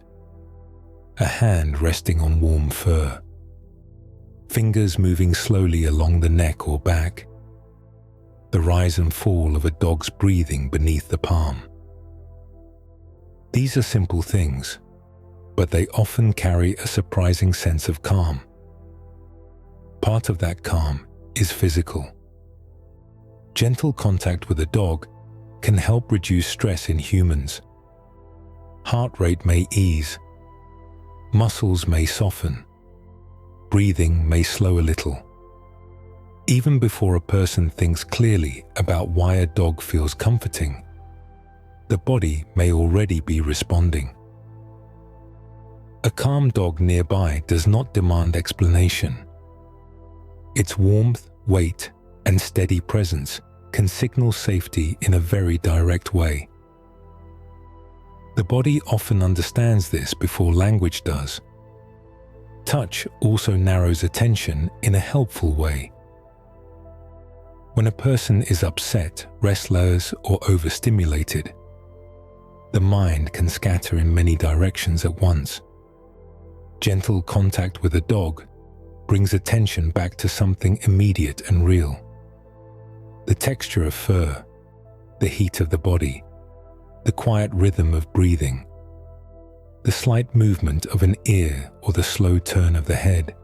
S1: A hand resting on warm fur, fingers moving slowly along the neck or back, the rise and fall of a dog's breathing beneath the palm. These are simple things, but they often carry a surprising sense of calm. Part of that calm is physical. Gentle contact with a dog can help reduce stress in humans. Heart rate may ease, muscles may soften, breathing may slow a little. Even before a person thinks clearly about why a dog feels comforting, the body may already be responding. A calm dog nearby does not demand explanation. Its warmth, weight, and steady presence can signal safety in a very direct way. The body often understands this before language does. Touch also narrows attention in a helpful way. When a person is upset, restless, or overstimulated, the mind can scatter in many directions at once. Gentle contact with a dog brings attention back to something immediate and real. The texture of fur, the heat of the body, the quiet rhythm of breathing, the slight movement of an ear or the slow turn of the head.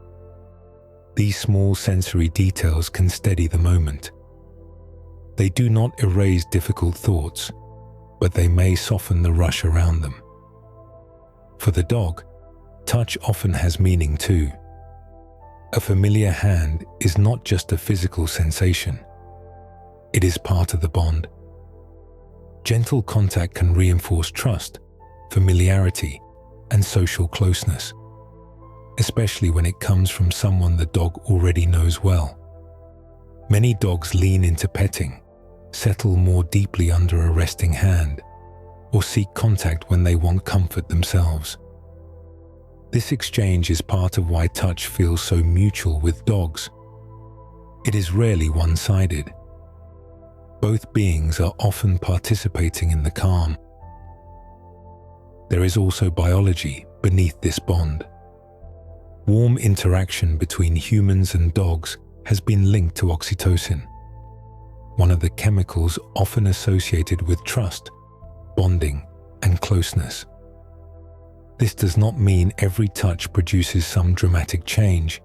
S1: These small sensory details can steady the moment. They do not erase difficult thoughts, but they may soften the rush around them. For the dog, touch often has meaning too. A familiar hand is not just a physical sensation. It is part of the bond. Gentle contact can reinforce trust, familiarity, and social closeness, especially when it comes from someone the dog already knows well. Many dogs lean into petting, settle more deeply under a resting hand, or seek contact when they want comfort themselves. This exchange is part of why touch feels so mutual with dogs. It is rarely one-sided. Both beings are often participating in the calm. There is also biology beneath this bond. Warm interaction between humans and dogs has been linked to oxytocin, one of the chemicals often associated with trust, bonding, and closeness. This does not mean every touch produces some dramatic change,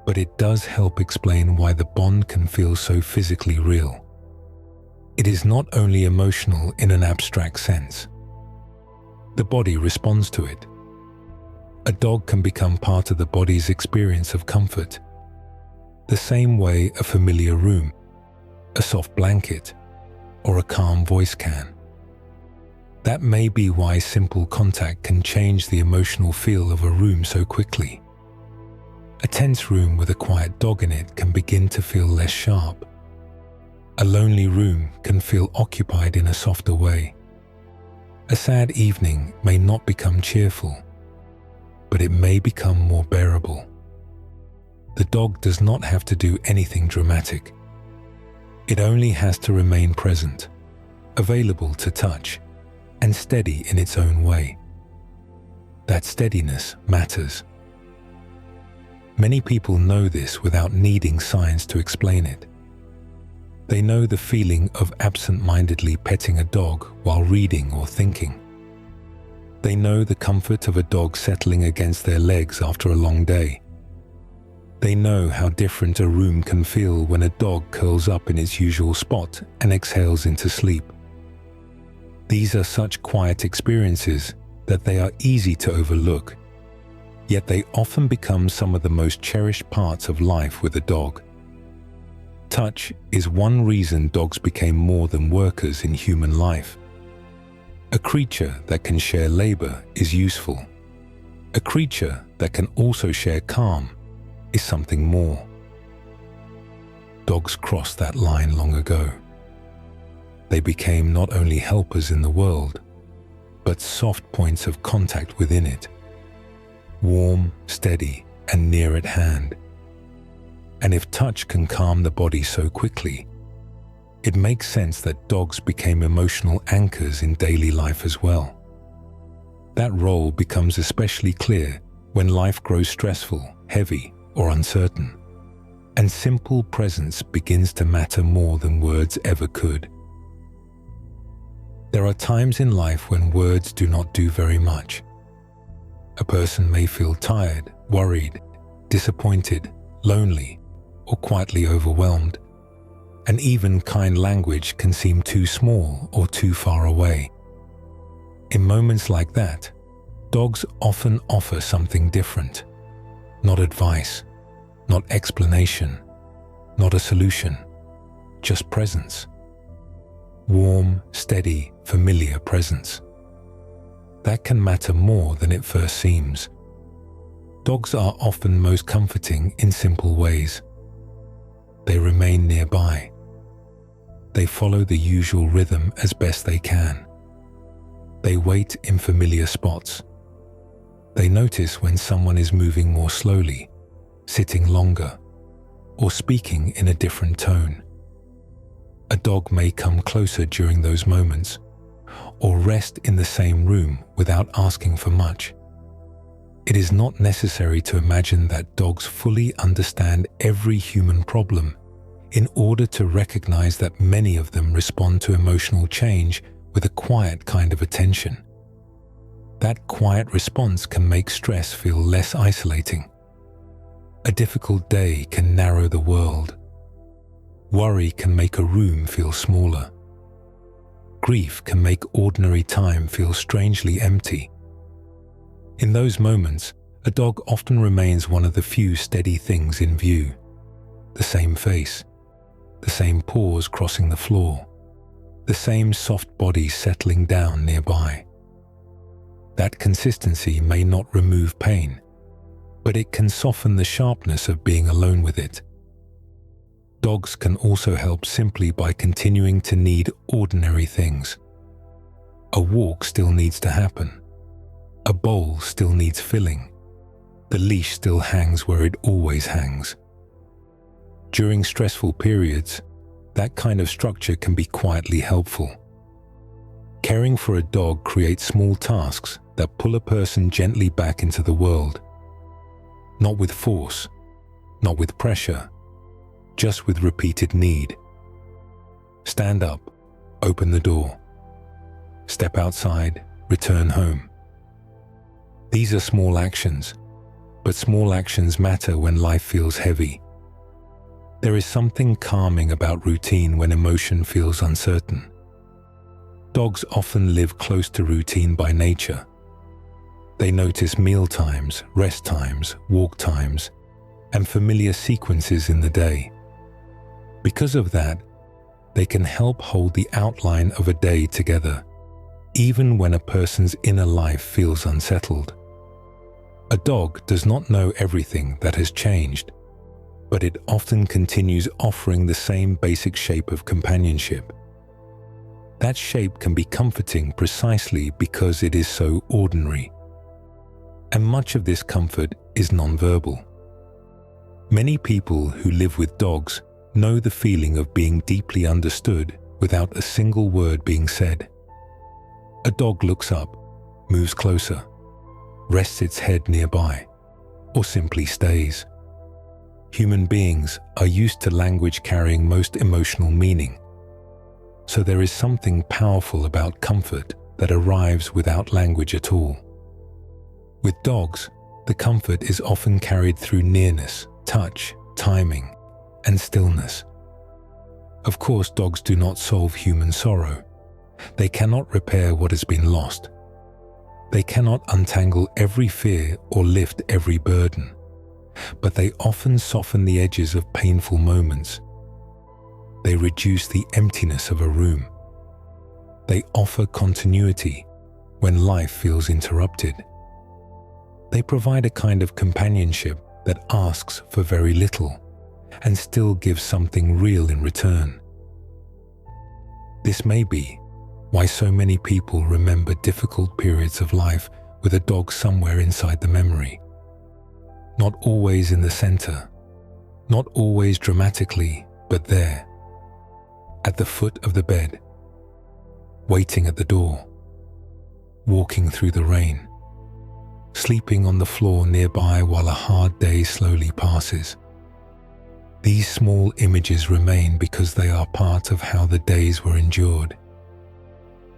S1: but it does help explain why the bond can feel so physically real. It is not only emotional in an abstract sense. The body responds to it. A dog can become part of the body's experience of comfort, the same way a familiar room, a soft blanket, or a calm voice can. That may be why simple contact can change the emotional feel of a room so quickly. A tense room with a quiet dog in it can begin to feel less sharp. A lonely room can feel occupied in a softer way. A sad evening may not become cheerful, but it may become more bearable. The dog does not have to do anything dramatic. It only has to remain present, available to touch, and steady in its own way. That steadiness matters. Many people know this without needing science to explain it. They know the feeling of absent-mindedly petting a dog while reading or thinking. They know the comfort of a dog settling against their legs after a long day. They know how different a room can feel when a dog curls up in its usual spot and exhales into sleep. These are such quiet experiences that they are easy to overlook, yet they often become some of the most cherished parts of life with a dog. Touch is one reason dogs became more than workers in human life. A creature that can share labor is useful. A creature that can also share calm is something more. Dogs crossed that line long ago. They became not only helpers in the world, but soft points of contact within it, warm, steady, and near at hand. And if touch can calm the body so quickly, it makes sense that dogs became emotional anchors in daily life as well. That role becomes especially clear when life grows stressful, heavy, or uncertain, and simple presence begins to matter more than words ever could. There are times in life when words do not do very much. A person may feel tired, worried, disappointed, lonely, or quietly overwhelmed, and even kind language can seem too small or too far away. In moments like that, dogs often offer something different. Not advice, not explanation, not a solution, just presence. Warm, steady, familiar presence. That can matter more than it first seems. Dogs are often most comforting in simple ways. They remain nearby. They follow the usual rhythm as best they can. They wait in familiar spots. They notice when someone is moving more slowly, sitting longer, or speaking in a different tone. A dog may come closer during those moments, or rest in the same room without asking for much. It is not necessary to imagine that dogs fully understand every human problem in order to recognize that many of them respond to emotional change with a quiet kind of attention. That quiet response can make stress feel less isolating. A difficult day can narrow the world. Worry can make a room feel smaller. Grief can make ordinary time feel strangely empty. In those moments, a dog often remains one of the few steady things in view. The same face, the same paws crossing the floor, the same soft body settling down nearby. That consistency may not remove pain, but it can soften the sharpness of being alone with it. Dogs can also help simply by continuing to need ordinary things. A walk still needs to happen. A bowl still needs filling. The leash still hangs where it always hangs. During stressful periods, that kind of structure can be quietly helpful. Caring for a dog creates small tasks that pull a person gently back into the world. Not with force, not with pressure, just with repeated need. Stand up, open the door. Step outside, return home. These are small actions, but small actions matter when life feels heavy. There is something calming about routine when emotion feels uncertain. Dogs often live close to routine by nature. They notice meal times, rest times, walk times, and familiar sequences in the day. Because of that, they can help hold the outline of a day together, even when a person's inner life feels unsettled. A dog does not know everything that has changed, but it often continues offering the same basic shape of companionship. That shape can be comforting precisely because it is so ordinary. And much of this comfort is nonverbal. Many people who live with dogs know the feeling of being deeply understood without a single word being said. A dog looks up, moves closer, rests its head nearby, or simply stays. Human beings are used to language carrying most emotional meaning, so there is something powerful about comfort that arrives without language at all. With dogs, the comfort is often carried through nearness, touch, timing, and stillness. Of course, dogs do not solve human sorrow. They cannot repair what has been lost. They cannot untangle every fear or lift every burden, but they often soften the edges of painful moments. They reduce the emptiness of a room. They offer continuity when life feels interrupted. They provide a kind of companionship that asks for very little and still gives something real in return. This may be why so many people remember difficult periods of life with a dog somewhere inside the memory. Not always in the center, not always dramatically, but there, at the foot of the bed, waiting at the door, walking through the rain, sleeping on the floor nearby while a hard day slowly passes. These small images remain because they are part of how the days were endured.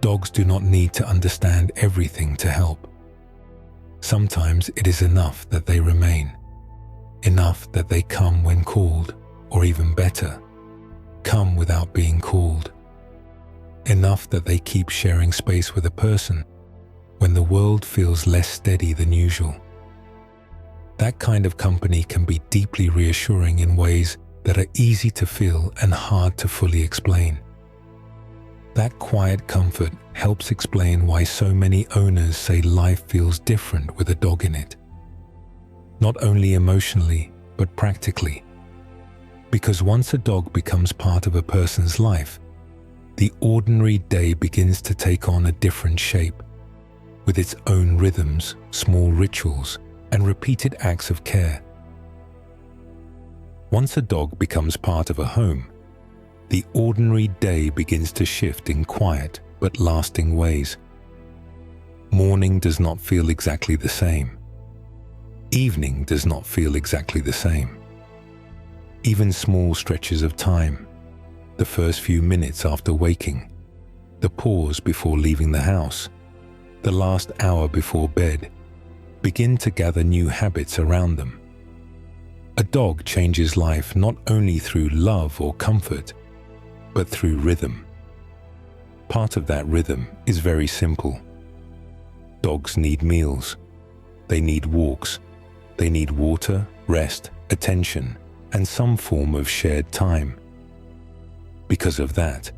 S1: Dogs do not need to understand everything to help. Sometimes it is enough that they remain, enough that they come when called, or even better, come without being called, enough that they keep sharing space with a person when the world feels less steady than usual. That kind of company can be deeply reassuring in ways that are easy to feel and hard to fully explain. That quiet comfort helps explain why so many owners say life feels different with a dog in it. Not only emotionally, but practically. Because once a dog becomes part of a person's life, the ordinary day begins to take on a different shape, with its own rhythms, small rituals, and repeated acts of care. Once a dog becomes part of a home, the ordinary day begins to shift in quiet but lasting ways. Morning does not feel exactly the same. Evening does not feel exactly the same. Even small stretches of time, the first few minutes after waking, the pause before leaving the house, the last hour before bed, begin to gather new habits around them. A dog changes life not only through love or comfort, but through rhythm. Part of that rhythm is very simple. Dogs need meals. They need walks. They need water, rest, attention, and some form of shared time. Because of that,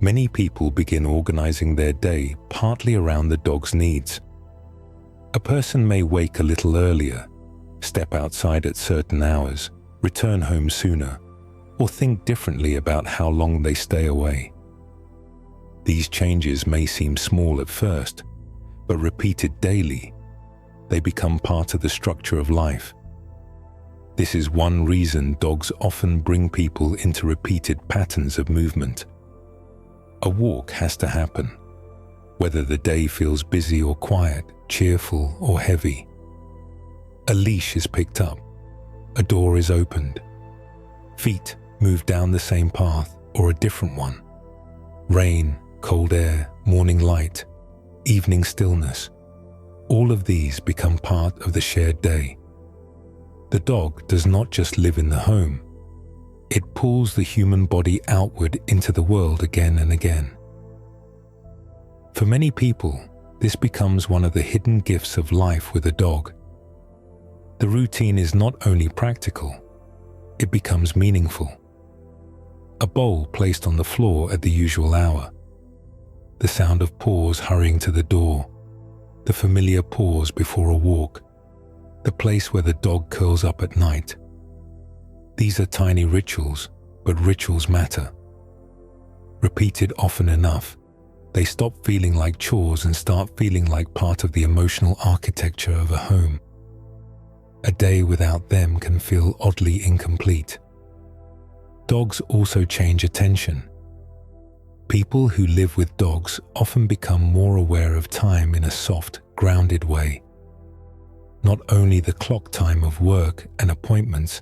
S1: many people begin organizing their day partly around the dog's needs. A person may wake a little earlier, step outside at certain hours, return home sooner, or think differently about how long they stay away. These changes may seem small at first, but repeated daily, they become part of the structure of life. This is one reason dogs often bring people into repeated patterns of movement. A walk has to happen, whether the day feels busy or quiet, cheerful or heavy. A leash is picked up, a door is opened. Feet move down the same path or a different one. Rain, cold air, morning light, evening stillness. All of these become part of the shared day. The dog does not just live in the home. It pulls the human body outward into the world again and again. For many people, this becomes one of the hidden gifts of life with a dog. The routine is not only practical, it becomes meaningful. A bowl placed on the floor at the usual hour. The sound of paws hurrying to the door. The familiar pause before a walk. The place where the dog curls up at night. These are tiny rituals, but rituals matter. Repeated often enough, they stop feeling like chores and start feeling like part of the emotional architecture of a home. A day without them can feel oddly incomplete. Dogs also change attention. People who live with dogs often become more aware of time in a soft, grounded way. Not only the clock time of work and appointments,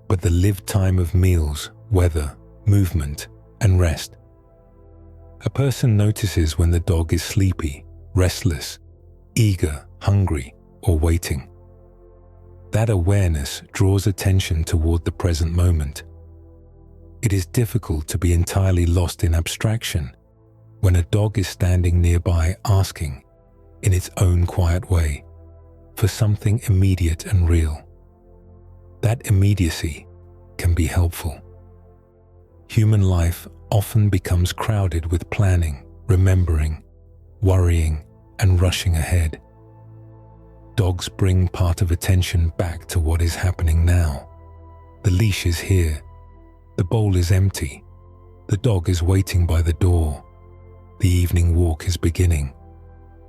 S1: but the lived time of meals, weather, movement, and rest. A person notices when the dog is sleepy, restless, eager, hungry, or waiting. That awareness draws attention toward the present moment. It is difficult to be entirely lost in abstraction when a dog is standing nearby asking, in its own quiet way, for something immediate and real. That immediacy can be helpful. Human life often becomes crowded with planning, remembering, worrying, and rushing ahead. Dogs bring part of attention back to what is happening now. The leash is here. The bowl is empty. The dog is waiting by the door. The evening walk is beginning.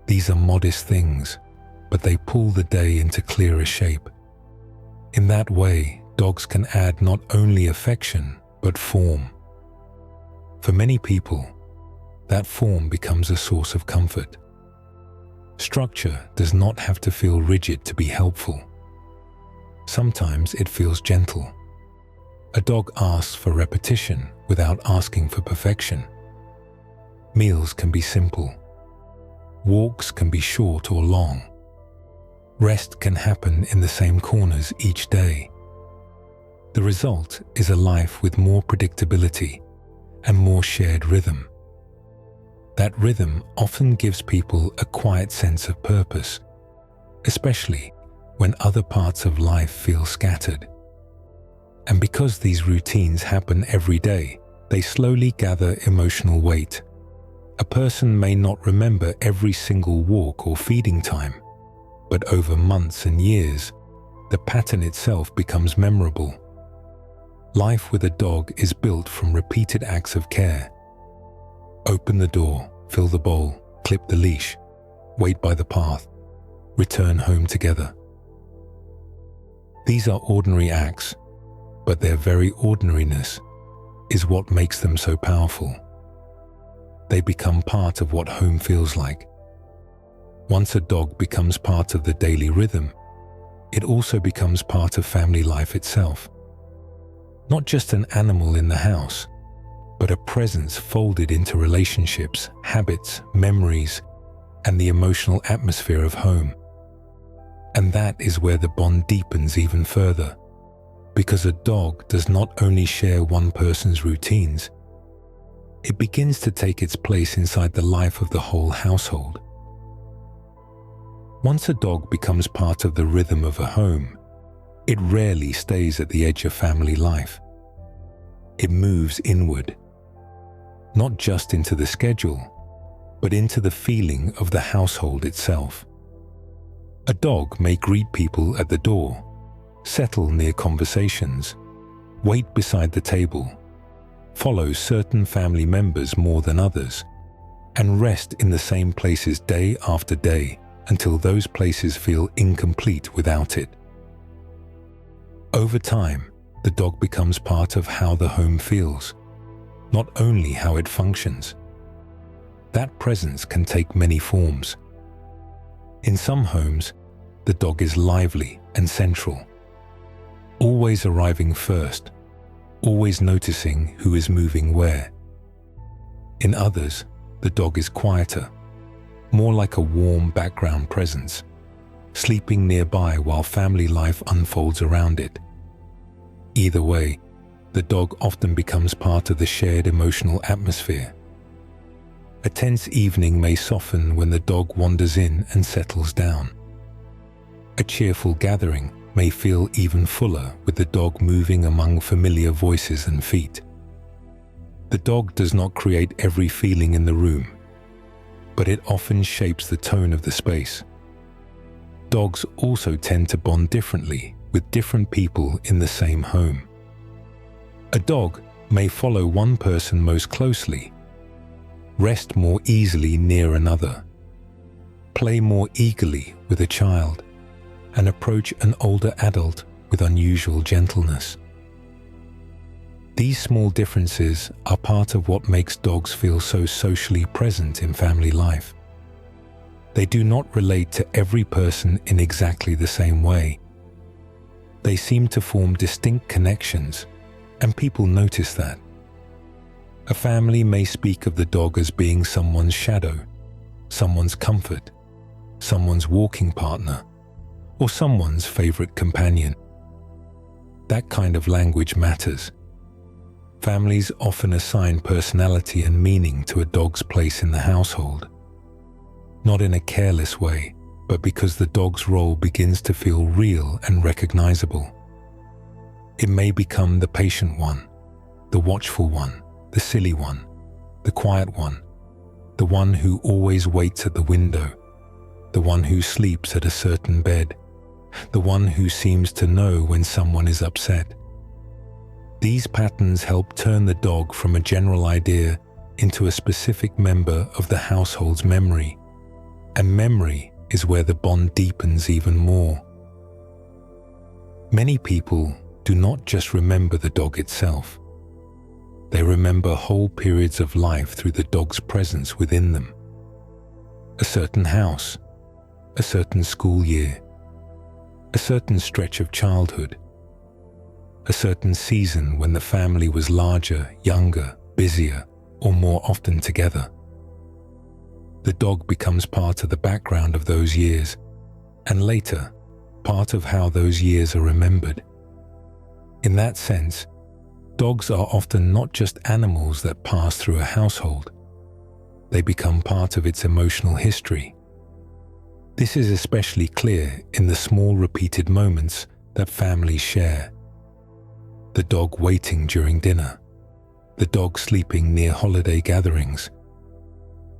S1: These are modest things, but they pull the day into clearer shape. In that way, dogs can add not only affection, but form. For many people, that form becomes a source of comfort. Structure does not have to feel rigid to be helpful. Sometimes it feels gentle. A dog asks for repetition without asking for perfection. Meals can be simple. Walks can be short or long. Rest can happen in the same corners each day. The result is a life with more predictability and more shared rhythm. That rhythm often gives people a quiet sense of purpose, especially when other parts of life feel scattered. And because these routines happen every day, they slowly gather emotional weight. A person may not remember every single walk or feeding time, but over months and years, the pattern itself becomes memorable. Life with a dog is built from repeated acts of care. Open the door, fill the bowl, clip the leash, wait by the path, return home together. These are ordinary acts, but their very ordinariness is what makes them so powerful. They become part of what home feels like. Once a dog becomes part of the daily rhythm, it also becomes part of family life itself. Not just an animal in the house, but a presence folded into relationships, habits, memories, and the emotional atmosphere of home. And that is where the bond deepens even further. because a dog does not only share one person's routines, it begins to take its place inside the life of the whole household. Once a dog becomes part of the rhythm of a home, it rarely stays at the edge of family life. It moves inward, not just into the schedule, but into the feeling of the household itself. A dog may greet people at the door, settle near conversations, wait beside the table, follow certain family members more than others, and rest in the same places day after day until those places feel incomplete without it. Over time, the dog becomes part of how the home feels, not only how it functions. That presence can take many forms. In some homes, the dog is lively and central, always arriving first, always noticing who is moving where. In others, the dog is quieter, more like a warm background presence, sleeping nearby while family life unfolds around it. Either way, the dog often becomes part of the shared emotional atmosphere. A tense evening may soften when the dog wanders in and settles down. A cheerful gathering may feel even fuller with the dog moving among familiar voices and feet. The dog does not create every feeling in the room, but it often shapes the tone of the space. Dogs also tend to bond differently with different people in the same home. A dog may follow one person most closely, rest more easily near another, play more eagerly with a child, and approach an older adult with unusual gentleness. These small differences are part of what makes dogs feel so socially present in family life. They do not relate to every person in exactly the same way. They seem to form distinct connections, and people notice that. A family may speak of the dog as being someone's shadow, someone's comfort, someone's walking partner, or someone's favorite companion. That kind of language matters. Families often assign personality and meaning to a dog's place in the household, not in a careless way, but because the dog's role begins to feel real and recognizable. It may become the patient one, the watchful one, the silly one, the quiet one, the one who always waits at the window, the one who sleeps at a certain bed, the one who seems to know when someone is upset. These patterns help turn the dog from a general idea into a specific member of the household's memory, and memory is where the bond deepens even more. Many people do not just remember the dog itself. They remember whole periods of life through the dog's presence within them. A certain house, a certain school year, a certain stretch of childhood, a certain season when the family was larger, younger, busier, or more often together. The dog becomes part of the background of those years, and later, part of how those years are remembered. In that sense, dogs are often not just animals that pass through a household. They become part of its emotional history. This is especially clear in the small repeated moments that families share. The dog waiting during dinner, the dog sleeping near holiday gatherings,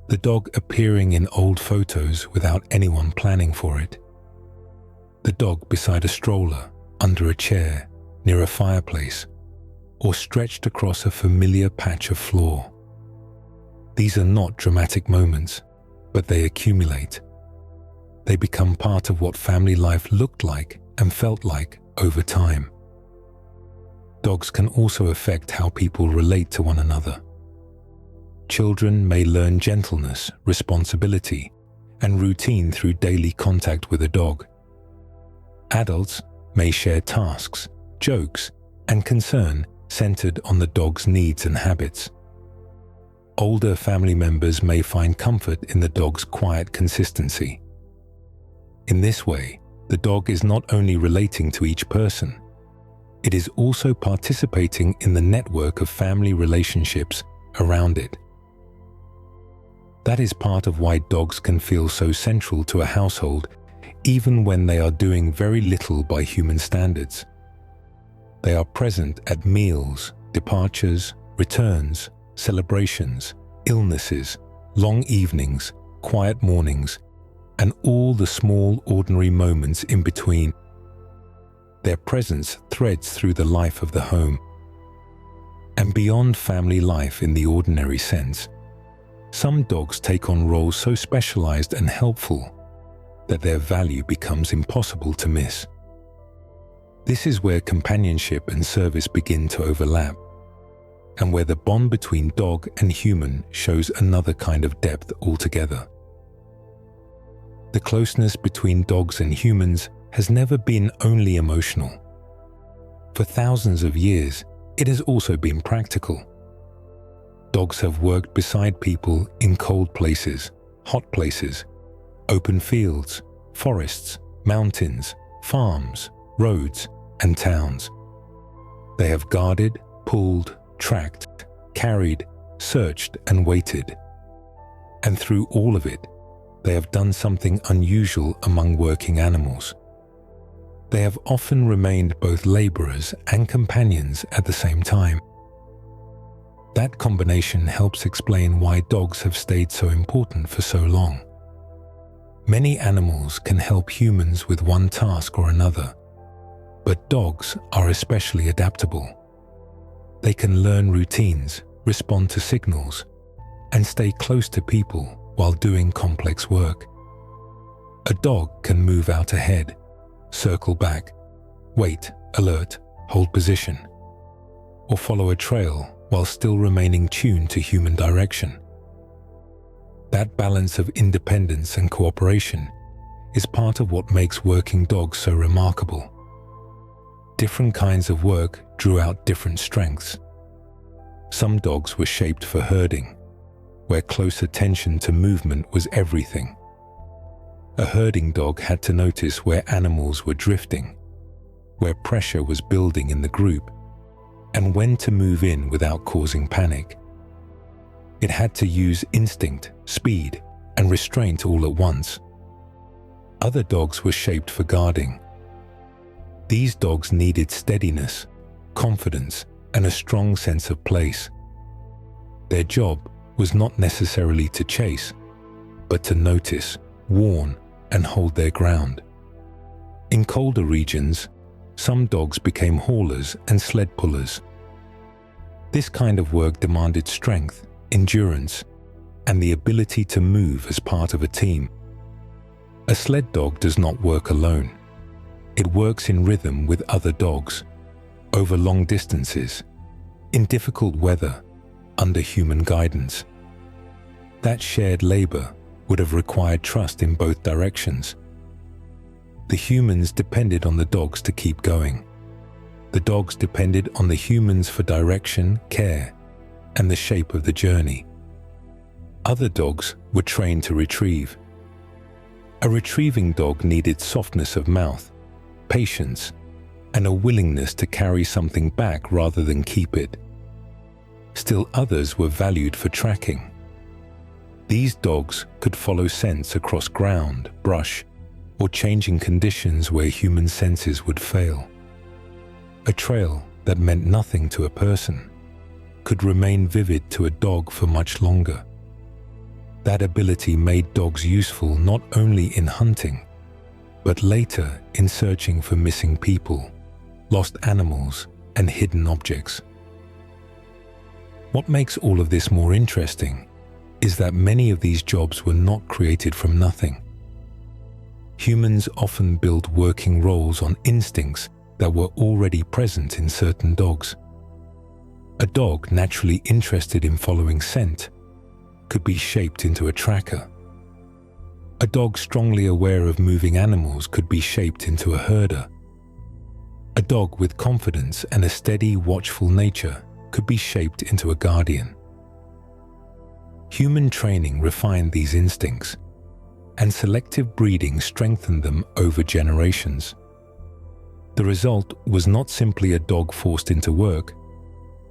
S1: the dog appearing in old photos without anyone planning for it, the dog beside a stroller, under a chair, near a fireplace, or stretched across a familiar patch of floor. These are not dramatic moments, but they accumulate. They become part of what family life looked like and felt like over time. Dogs can also affect how people relate to one another. Children may learn gentleness, responsibility, and routine through daily contact with a dog. Adults may share tasks, jokes, and concern centered on the dog's needs and habits. Older family members may find comfort in the dog's quiet consistency. In this way, the dog is not only relating to each person, it is also participating in the network of family relationships around it. That is part of why dogs can feel so central to a household, even when they are doing very little by human standards. They are present at meals, departures, returns, celebrations, illnesses, long evenings, quiet mornings, and all the small, ordinary moments in between. Their presence threads through the life of the home. And beyond family life in the ordinary sense, some dogs take on roles so specialized and helpful that their value becomes impossible to miss. This is where companionship and service begin to overlap, and where the bond between dog and human shows another kind of depth altogether. The closeness between dogs and humans has never been only emotional. For thousands of years, it has also been practical. Dogs have worked beside people in cold places, hot places, open fields, forests, mountains, farms, roads, and towns. They have guarded, pulled, tracked, carried, searched, and waited. And through all of it, they have done something unusual among working animals. They have often remained both laborers and companions at the same time. That combination helps explain why dogs have stayed so important for so long. Many animals can help humans with one task or another, but dogs are especially adaptable. They can learn routines, respond to signals, and stay close to people while doing complex work. A dog can move out ahead, circle back, wait, alert, hold position, or follow a trail while still remaining tuned to human direction. That balance of independence and cooperation is part of what makes working dogs so remarkable. Different kinds of work drew out different strengths. Some dogs were shaped for herding, where close attention to movement was everything. A herding dog had to notice where animals were drifting, where pressure was building in the group, and when to move in without causing panic. It had to use instinct, speed, and restraint all at once. Other dogs were shaped for guarding. These dogs needed steadiness, confidence, and a strong sense of place. Their job was not necessarily to chase, but to notice, warn, and hold their ground. In colder regions, some dogs became haulers and sled pullers. This kind of work demanded strength, endurance, and the ability to move as part of a team. A sled dog does not work alone. It works in rhythm with other dogs, over long distances, in difficult weather, under human guidance. That shared labor would have required trust in both directions. The humans depended on the dogs to keep going. The dogs depended on the humans for direction, care, and the shape of the journey. Other dogs were trained to retrieve. A retrieving dog needed softness of mouth, patience, and a willingness to carry something back rather than keep it. Still others were valued for tracking. These dogs could follow scents across ground, brush, or changing conditions where human senses would fail. A trail that meant nothing to a person could remain vivid to a dog for much longer. That ability made dogs useful not only in hunting, but later in searching for missing people, lost animals, and hidden objects. What makes all of this more interesting is that many of these jobs were not created from nothing. Humans often build working roles on instincts that were already present in certain dogs. A dog naturally interested in following scent could be shaped into a tracker. A dog strongly aware of moving animals could be shaped into a herder. A dog with confidence and a steady, watchful nature could be shaped into a guardian. Human training refined these instincts, and selective breeding strengthened them over generations. The result was not simply a dog forced into work,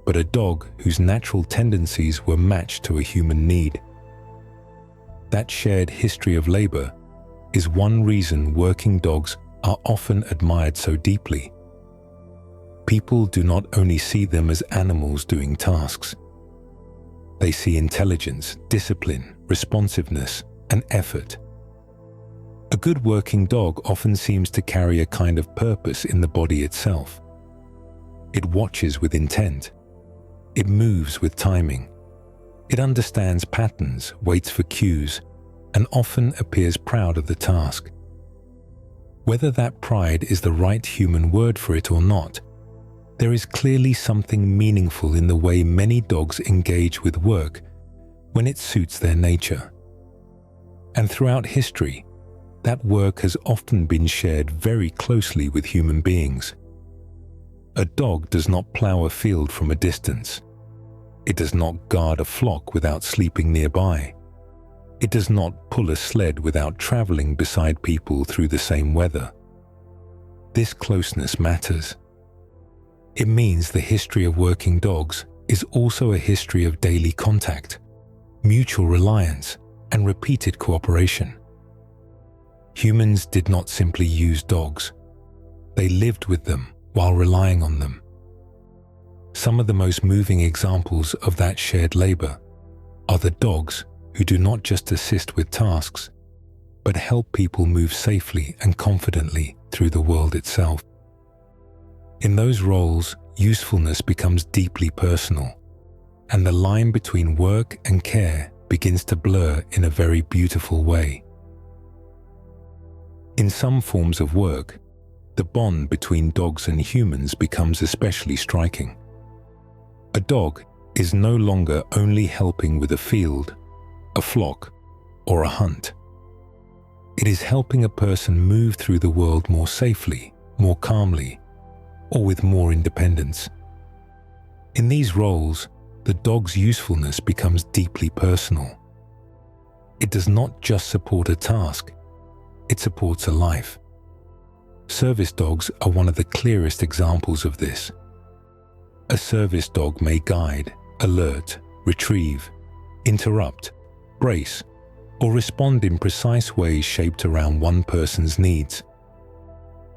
S1: but a dog whose natural tendencies were matched to a human need. That shared history of labor is one reason working dogs are often admired so deeply. People do not only see them as animals doing tasks. They see intelligence, discipline, responsiveness, and effort. A good working dog often seems to carry a kind of purpose in the body itself. It watches with intent. It moves with timing. It understands patterns, waits for cues, and often appears proud of the task. Whether that pride is the right human word for it or not, there is clearly something meaningful in the way many dogs engage with work when it suits their nature. And throughout history, that work has often been shared very closely with human beings. A dog does not plow a field from a distance. It does not guard a flock without sleeping nearby. It does not pull a sled without traveling beside people through the same weather. This closeness matters. It means the history of working dogs is also a history of daily contact, mutual reliance, and repeated cooperation. Humans did not simply use dogs. They lived with them while relying on them. Some of the most moving examples of that shared labor are the dogs who do not just assist with tasks, but help people move safely and confidently through the world itself. In those roles, usefulness becomes deeply personal, and the line between work and care begins to blur in a very beautiful way. In some forms of work, the bond between dogs and humans becomes especially striking. A dog is no longer only helping with a field, a flock, or a hunt. It is helping a person move through the world more safely, more calmly, or with more independence. In these roles, the dog's usefulness becomes deeply personal. It does not just support a task, it supports a life. Service dogs are one of the clearest examples of this. A service dog may guide, alert, retrieve, interrupt, brace, or respond in precise ways shaped around one person's needs.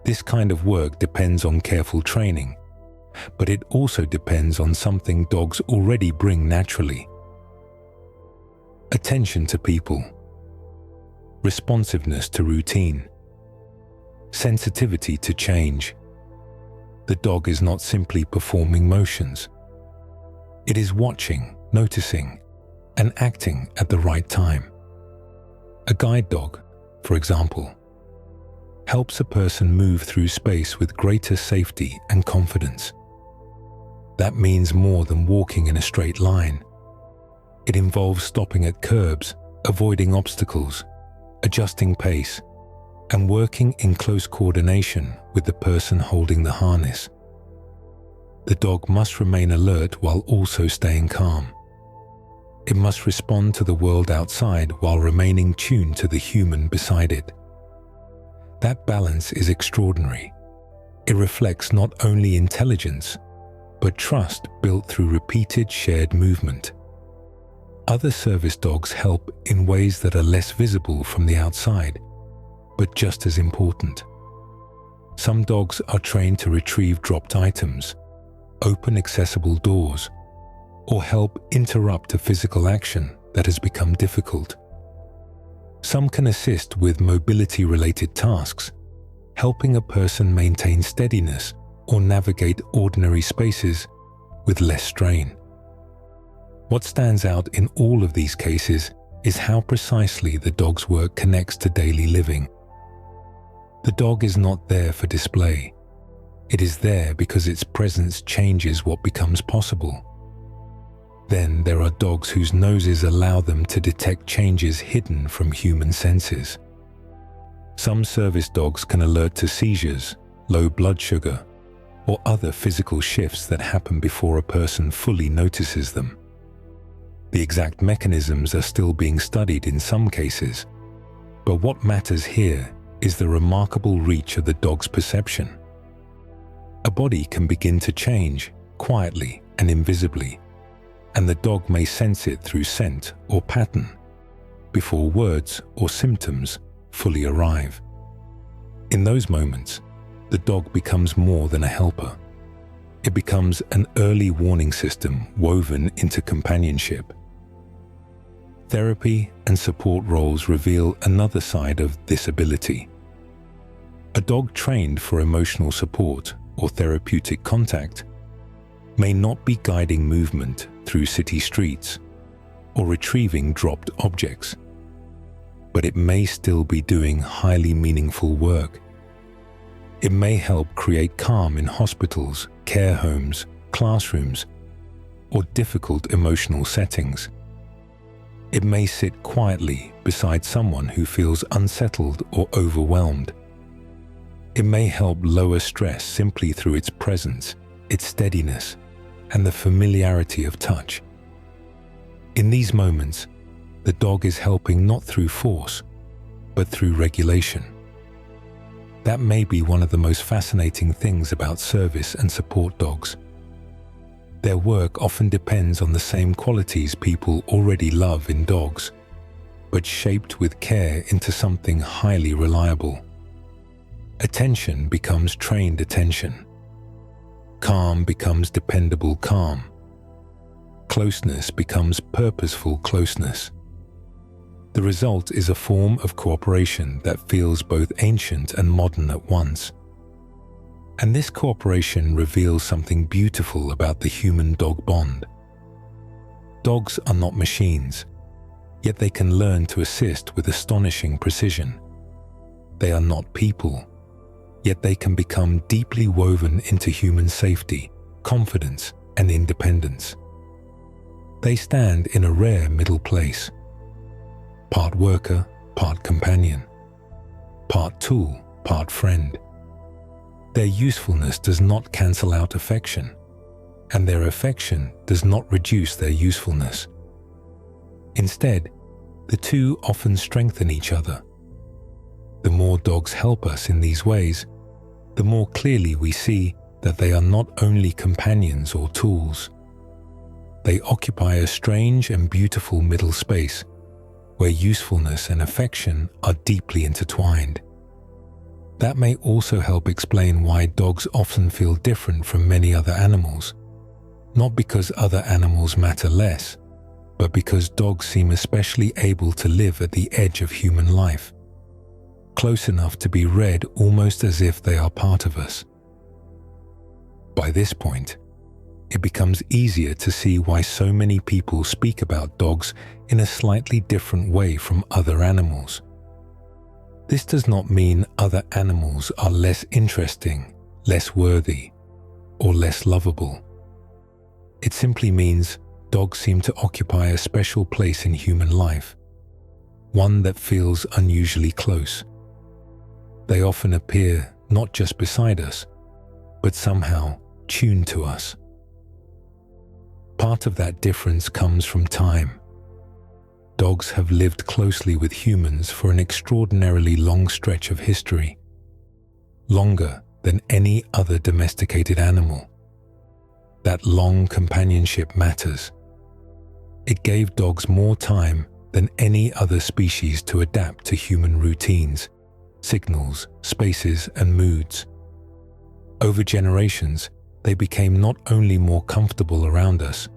S1: This kind of work depends on careful training, but it also depends on something dogs already bring naturally. Attention to people, responsiveness to routine, sensitivity to change. The dog is not simply performing motions. It is watching, noticing, and acting at the right time. A guide dog, for example, helps a person move through space with greater safety and confidence. That means more than walking in a straight line. It involves stopping at curbs, avoiding obstacles, adjusting pace, and working in close coordination with the person holding the harness. The dog must remain alert while also staying calm. It must respond to the world outside while remaining tuned to the human beside it. That balance is extraordinary. It reflects not only intelligence, but trust built through repeated shared movement. Other service dogs help in ways that are less visible from the outside, but just as important. Some dogs are trained to retrieve dropped items, open accessible doors, or help interrupt a physical action that has become difficult. Some can assist with mobility-related tasks, helping a person maintain steadiness or navigate ordinary spaces with less strain. What stands out in all of these cases is how precisely the dog's work connects to daily living. The dog is not there for display. It is there because its presence changes what becomes possible. Then there are dogs whose noses allow them to detect changes hidden from human senses. Some service dogs can alert to seizures, low blood sugar, or other physical shifts that happen before a person fully notices them. The exact mechanisms are still being studied in some cases, but what matters here is the remarkable reach of the dog's perception. A body can begin to change quietly and invisibly, and the dog may sense it through scent or pattern before words or symptoms fully arrive. In those moments, the dog becomes more than a helper. It becomes an early warning system woven into companionship. Therapy and support roles reveal another side of this ability. A dog trained for emotional support or therapeutic contact may not be guiding movement through city streets or retrieving dropped objects, but it may still be doing highly meaningful work. It may help create calm in hospitals, care homes, classrooms, or difficult emotional settings. It may sit quietly beside someone who feels unsettled or overwhelmed. It may help lower stress simply through its presence, its steadiness, and the familiarity of touch. In these moments, the dog is helping not through force, but through regulation. That may be one of the most fascinating things about service and support dogs. Their work often depends on the same qualities people already love in dogs, but shaped with care into something highly reliable. Attention becomes trained attention. Calm becomes dependable calm. Closeness becomes purposeful closeness. The result is a form of cooperation that feels both ancient and modern at once. And this cooperation reveals something beautiful about the human-dog bond. Dogs are not machines, yet they can learn to assist with astonishing precision. They are not people, yet they can become deeply woven into human safety, confidence, and independence. They stand in a rare middle place. Part worker, part companion. Part tool, part friend. Their usefulness does not cancel out affection, and their affection does not reduce their usefulness. Instead, the two often strengthen each other. The more dogs help us in these ways, the more clearly we see that they are not only companions or tools. They occupy a strange and beautiful middle space where usefulness and affection are deeply intertwined. That may also help explain why dogs often feel different from many other animals, not because other animals matter less, but because dogs seem especially able to live at the edge of human life, close enough to be read almost as if they are part of us. By this point, it becomes easier to see why so many people speak about dogs in a slightly different way from other animals. This does not mean other animals are less interesting, less worthy, or less lovable. It simply means dogs seem to occupy a special place in human life, one that feels unusually close. They often appear not just beside us, but somehow tuned to us. Part of that difference comes from time. Dogs have lived closely with humans for an extraordinarily long stretch of history, longer than any other domesticated animal. That long companionship matters. It gave dogs more time than any other species to adapt to human routines, signals, spaces, and moods. Over generations, they became not only more comfortable around us,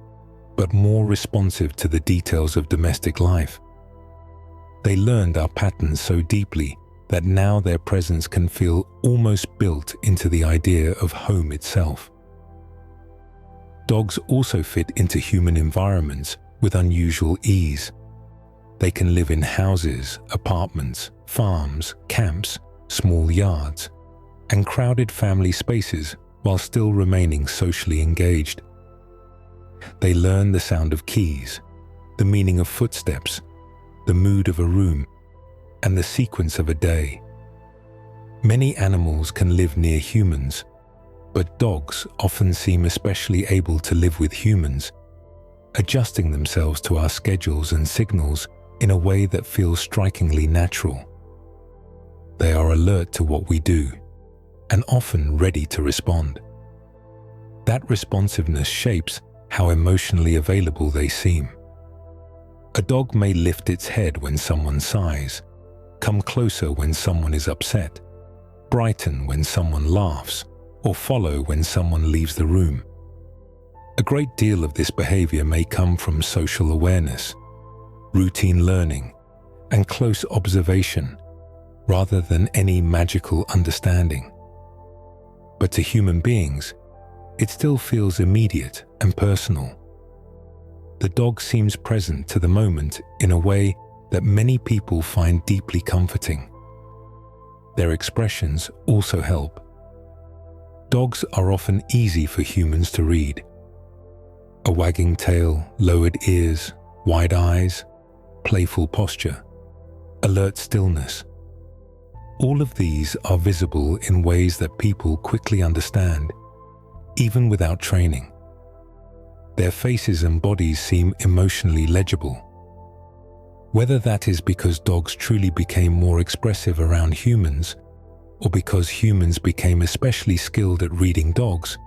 S1: but more responsive to the details of domestic life. They learned our patterns so deeply that now their presence can feel almost built into the idea of home itself. Dogs also fit into human environments with unusual ease. They can live in houses, apartments, farms, camps, small yards, and crowded family spaces while still remaining socially engaged. They learn the sound of keys, the meaning of footsteps, the mood of a room, and the sequence of a day. Many animals can live near humans, but dogs often seem especially able to live with humans, adjusting themselves to our schedules and signals in a way that feels strikingly natural. They are alert to what we do, and often ready to respond. That responsiveness shapes how emotionally available they seem. A dog may lift its head when someone sighs, come closer when someone is upset, brighten when someone laughs, or follow when someone leaves the room. A great deal of this behavior may come from social awareness, routine learning, and close observation, rather than any magical understanding. But to human beings, it still feels immediate and personal. The dog seems present to the moment in a way that many people find deeply comforting. Their expressions also help. Dogs are often easy for humans to read. A wagging tail, lowered ears, wide eyes, playful posture, alert stillness. All of these are visible in ways that people quickly understand, even without training. Their faces and bodies seem emotionally legible. Whether that is because dogs truly became more expressive around humans, or because humans became especially skilled at reading dogs,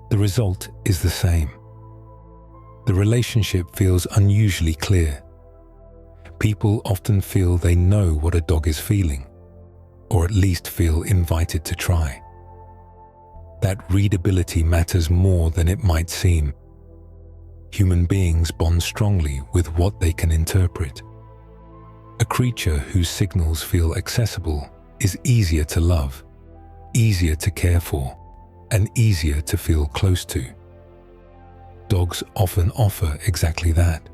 S1: the result is the same. The relationship feels unusually clear. People often feel they know what a dog is feeling, or at least feel invited to try. That readability matters more than it might seem. Human beings bond strongly with what they can interpret. A creature whose signals feel accessible is easier to love, easier to care for, and easier to feel close to. Dogs often offer exactly that.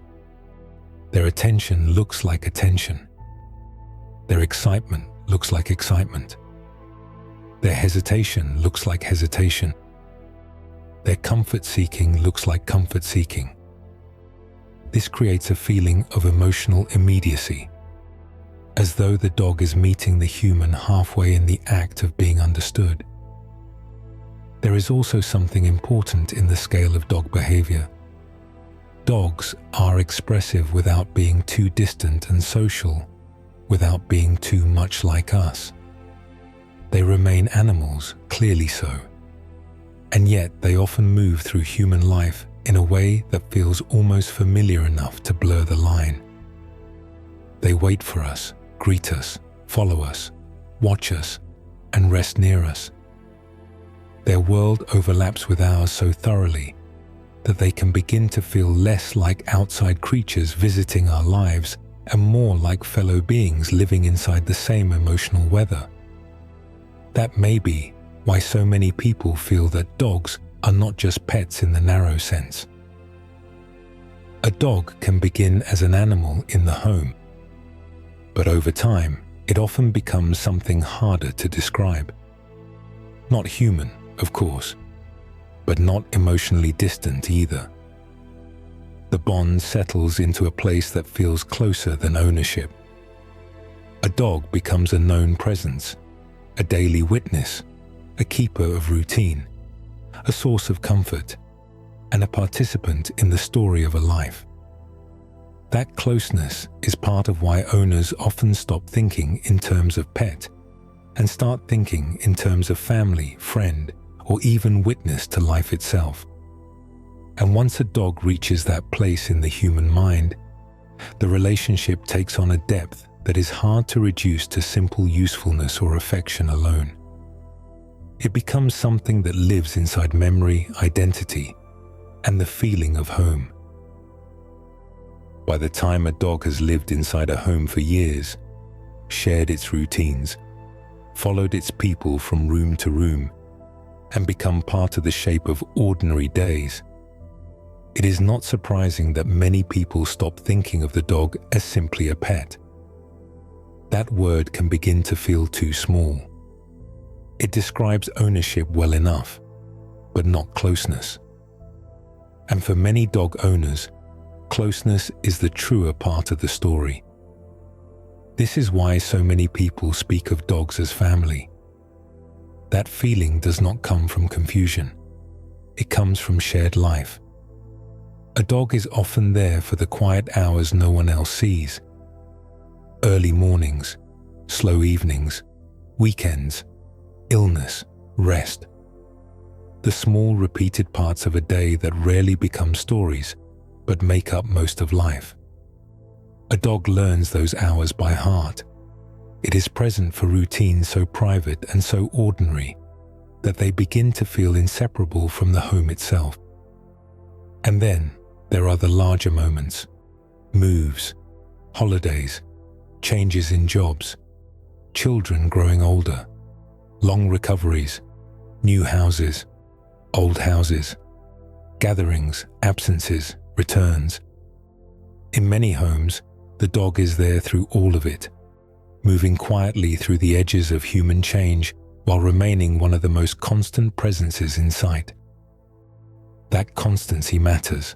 S1: Their attention looks like attention. Their excitement looks like excitement. Their hesitation looks like hesitation. Their comfort-seeking looks like comfort-seeking. This creates a feeling of emotional immediacy, as though the dog is meeting the human halfway in the act of being understood. There is also something important in the scale of dog behavior. Dogs are expressive without being too distant and social, without being too much like us. They remain animals, clearly so. And yet they often move through human life in a way that feels almost familiar enough to blur the line. They wait for us, greet us, follow us, watch us, and rest near us. Their world overlaps with ours so thoroughly that they can begin to feel less like outside creatures visiting our lives and more like fellow beings living inside the same emotional weather. That may be why so many people feel that dogs are not just pets in the narrow sense. A dog can begin as an animal in the home, but over time, it often becomes something harder to describe. Not human, of course, but not emotionally distant either. The bond settles into a place that feels closer than ownership. A dog becomes a known presence, a daily witness, a keeper of routine, a source of comfort, and a participant in the story of a life. That closeness is part of why owners often stop thinking in terms of pet and start thinking in terms of family, friend, or even witness to life itself. And once a dog reaches that place in the human mind, the relationship takes on a depth that is hard to reduce to simple usefulness or affection alone. It becomes something that lives inside memory, identity, and the feeling of home. By the time a dog has lived inside a home for years, shared its routines, followed its people from room to room, and become part of the shape of ordinary days, it is not surprising that many people stop thinking of the dog as simply a pet. That word can begin to feel too small. It describes ownership well enough, but not closeness. And for many dog owners, closeness is the truer part of the story. This is why so many people speak of dogs as family. That feeling does not come from confusion. It comes from shared life. A dog is often there for the quiet hours no one else sees. Early mornings, slow evenings, weekends, illness, rest. the small repeated parts of a day that rarely become stories, but make up most of life. A dog learns those hours by heart. It is present for routines so private and so ordinary that they begin to feel inseparable from the home itself. And then there are the larger moments: moves, holidays, changes in jobs, children growing older, long recoveries, new houses, old houses, gatherings, absences, returns. In many homes, the dog is there through all of it, moving quietly through the edges of human change while remaining one of the most constant presences in sight. That constancy matters.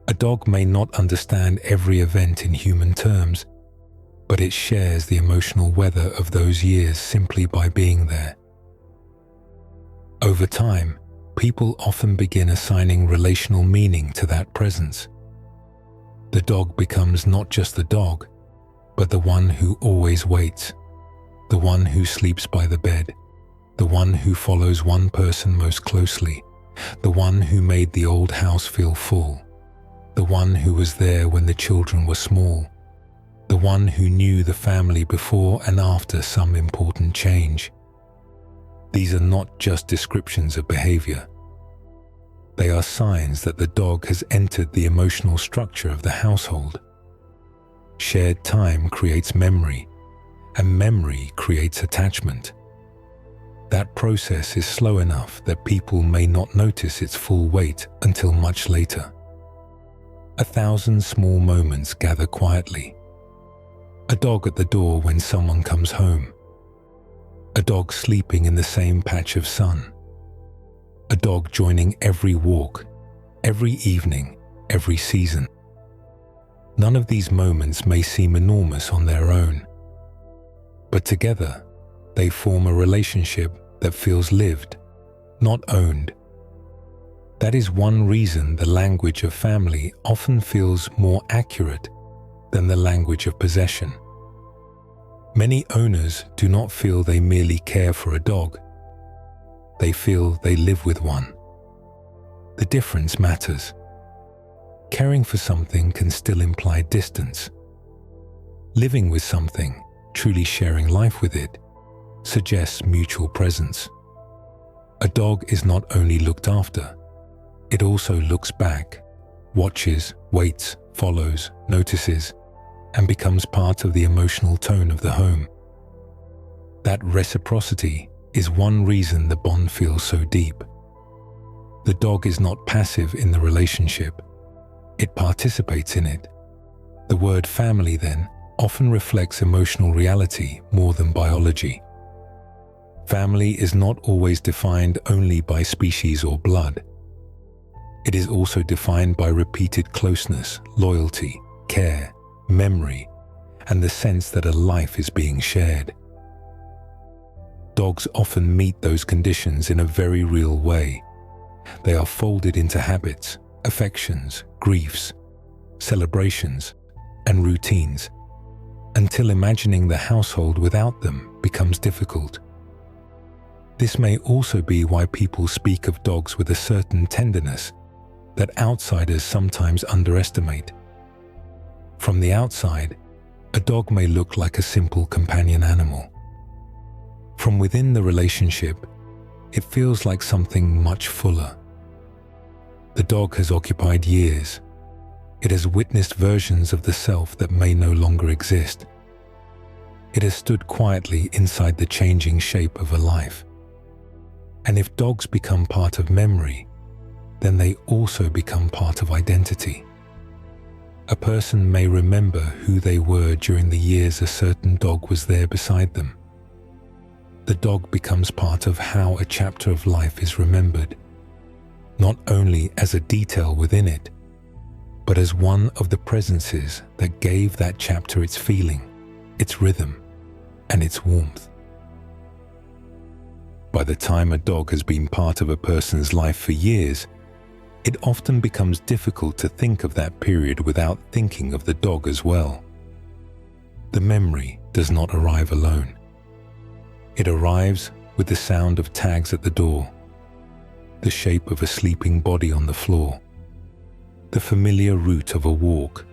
S1: A dog may not understand every event in human terms, but it shares the emotional weather of those years simply by being there. Over time, people often begin assigning relational meaning to that presence. The dog becomes not just the dog, but the one who always waits, the one who sleeps by the bed, the one who follows one person most closely, the one who made the old house feel full, the one who was there when the children were small, the one who knew the family before and after some important change. These are not just descriptions of behavior. They are signs that the dog has entered the emotional structure of the household. Shared time creates memory, and memory creates attachment. That process is slow enough that people may not notice its full weight until much later. 1,000 small moments gather quietly. A dog at the door when someone comes home. A dog sleeping in the same patch of sun. A dog joining every walk, every evening, every season. None of these moments may seem enormous on their own, but together they form a relationship that feels lived, not owned. That is one reason the language of family often feels more accurate than the language of possession. Many owners do not feel they merely care for a dog. They feel they live with one. The difference matters. Caring for something can still imply distance. Living with something, truly sharing life with it, suggests mutual presence. A dog is not only looked after, it also looks back, watches, waits, follows, notices, and becomes part of the emotional tone of the home. That reciprocity is one reason the bond feels so deep. The dog is not passive in the relationship. It participates in it. The word family, then, often reflects emotional reality more than biology. Family is not always defined only by species or blood. It is also defined by repeated closeness, loyalty, care, memory, and the sense that a life is being shared. Dogs often meet those conditions in a very real way. They are folded into habits, affections, griefs, celebrations, and routines, until imagining the household without them becomes difficult. This may also be why people speak of dogs with a certain tenderness that outsiders sometimes underestimate. From the outside, a dog may look like a simple companion animal. From within the relationship, it feels like something much fuller. The dog has occupied years. It has witnessed versions of the self that may no longer exist. It has stood quietly inside the changing shape of a life. And if dogs become part of memory, then they also become part of identity. A person may remember who they were during the years a certain dog was there beside them. The dog becomes part of how a chapter of life is remembered, not only as a detail within it, but as one of the presences that gave that chapter its feeling, its rhythm, and its warmth. By the time a dog has been part of a person's life for years, it often becomes difficult to think of that period without thinking of the dog as well. The memory does not arrive alone. It arrives with the sound of tags at the door, the shape of a sleeping body on the floor, the familiar route of a walk,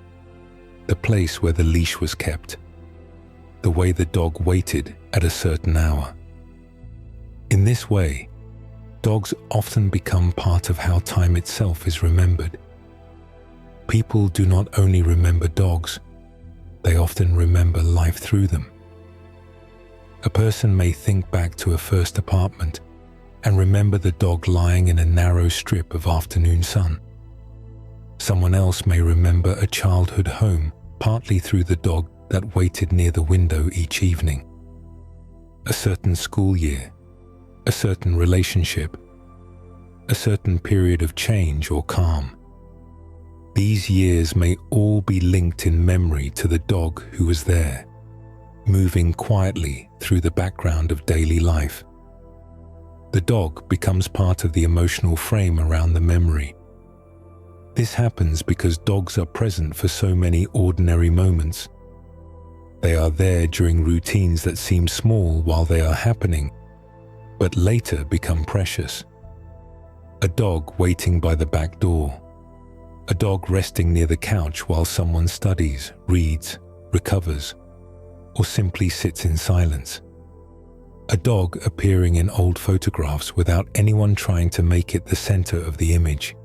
S1: the place where the leash was kept, the way the dog waited at a certain hour. In this way, dogs often become part of how time itself is remembered. People do not only remember dogs, they often remember life through them. A person may think back to a first apartment and remember the dog lying in a narrow strip of afternoon sun. Someone else may remember a childhood home partly through the dog that waited near the window each evening. A certain school year, a certain relationship, a certain period of change or calm. These years may all be linked in memory to the dog who was there, moving quietly through the background of daily life. The dog becomes part of the emotional frame around the memory. This happens because dogs are present for so many ordinary moments. They are there during routines that seem small while they are happening, but later become precious. A dog waiting by the back door. A dog resting near the couch while someone studies, reads, recovers, or simply sits in silence. A dog appearing in old photographs without anyone trying to make it the center of the image.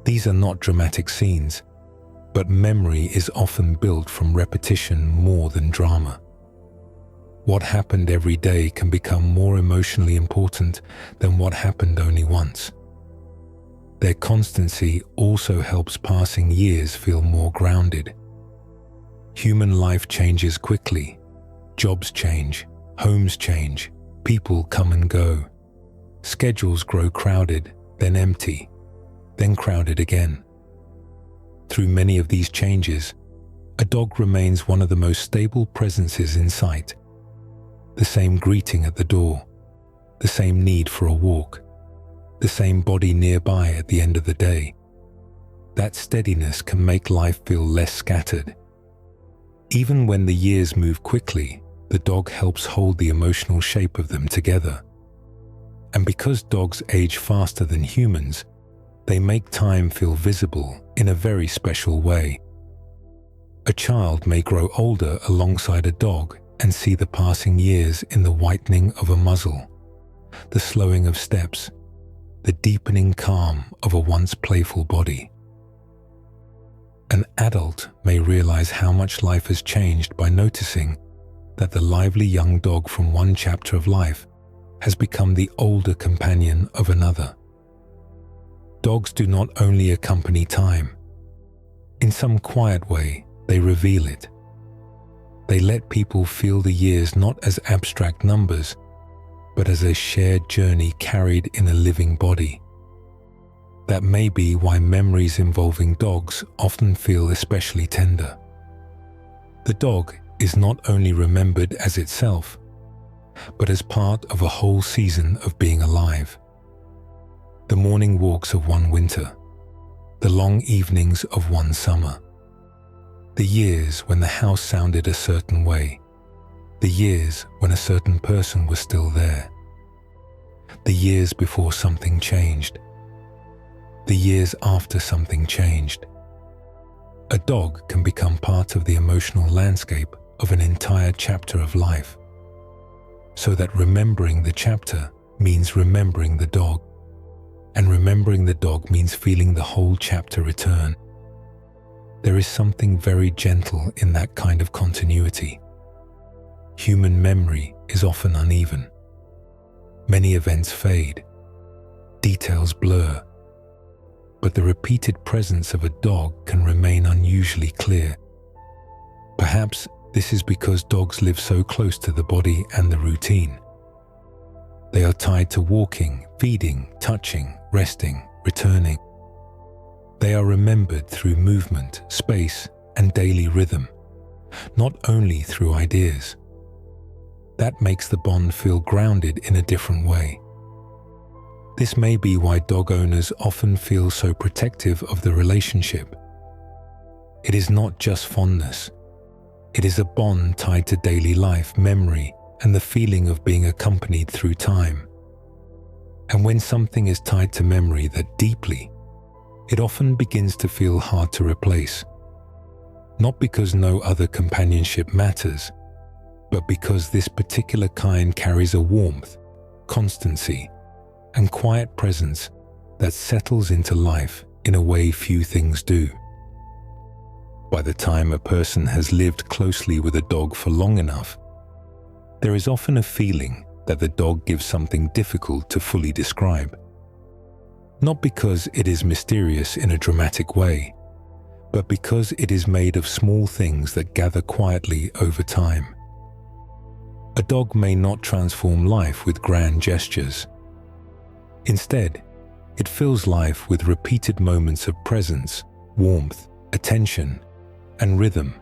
S1: These are not dramatic scenes, but memory is often built from repetition more than drama. What happened every day can become more emotionally important than what happened only once. Their constancy also helps passing years feel more grounded. Human life changes quickly. Jobs change, homes change, people come and go. Schedules grow crowded, then empty, then crowded again. Through many of these changes, a dog remains one of the most stable presences in sight. The same greeting at the door, the same need for a walk, the same body nearby at the end of the day. That steadiness can make life feel less scattered. Even when the years move quickly, the dog helps hold the emotional shape of them together. And because dogs age faster than humans, they make time feel visible in a very special way. A child may grow older alongside a dog and see the passing years in the whitening of a muzzle, the slowing of steps, the deepening calm of a once playful body. An adult may realize how much life has changed by noticing that the lively young dog from one chapter of life has become the older companion of another. Dogs do not only accompany time. In some quiet way, they reveal it. They let people feel the years not as abstract numbers, but as a shared journey carried in a living body. That may be why memories involving dogs often feel especially tender. The dog is not only remembered as itself, but as part of a whole season of being alive. The morning walks of one winter, the long evenings of one summer, the years when the house sounded a certain way, the years when a certain person was still there, the years before something changed, the years after something changed. A dog can become part of the emotional landscape of an entire chapter of life, so that remembering the chapter means remembering the dog, and remembering the dog means feeling the whole chapter return. There is something very gentle in that kind of continuity. Human memory is often uneven. Many events fade, details blur, but the repeated presence of a dog can remain unusually clear. Perhaps this is because dogs live so close to the body and the routine. They are tied to walking, feeding, touching, resting, returning. They are remembered through movement, space, and daily rhythm, not only through ideas. That makes the bond feel grounded in a different way. This may be why dog owners often feel so protective of the relationship. It is not just fondness. It is a bond tied to daily life, memory, and the feeling of being accompanied through time. And when something is tied to memory that deeply, it often begins to feel hard to replace. Not because no other companionship matters, but because this particular kind carries a warmth, constancy, and quiet presence that settles into life in a way few things do. By the time a person has lived closely with a dog for long enough, there is often a feeling that the dog gives something difficult to fully describe. Not because it is mysterious in a dramatic way, but because it is made of small things that gather quietly over time. A dog may not transform life with grand gestures. Instead, it fills life with repeated moments of presence, warmth, attention, and rhythm,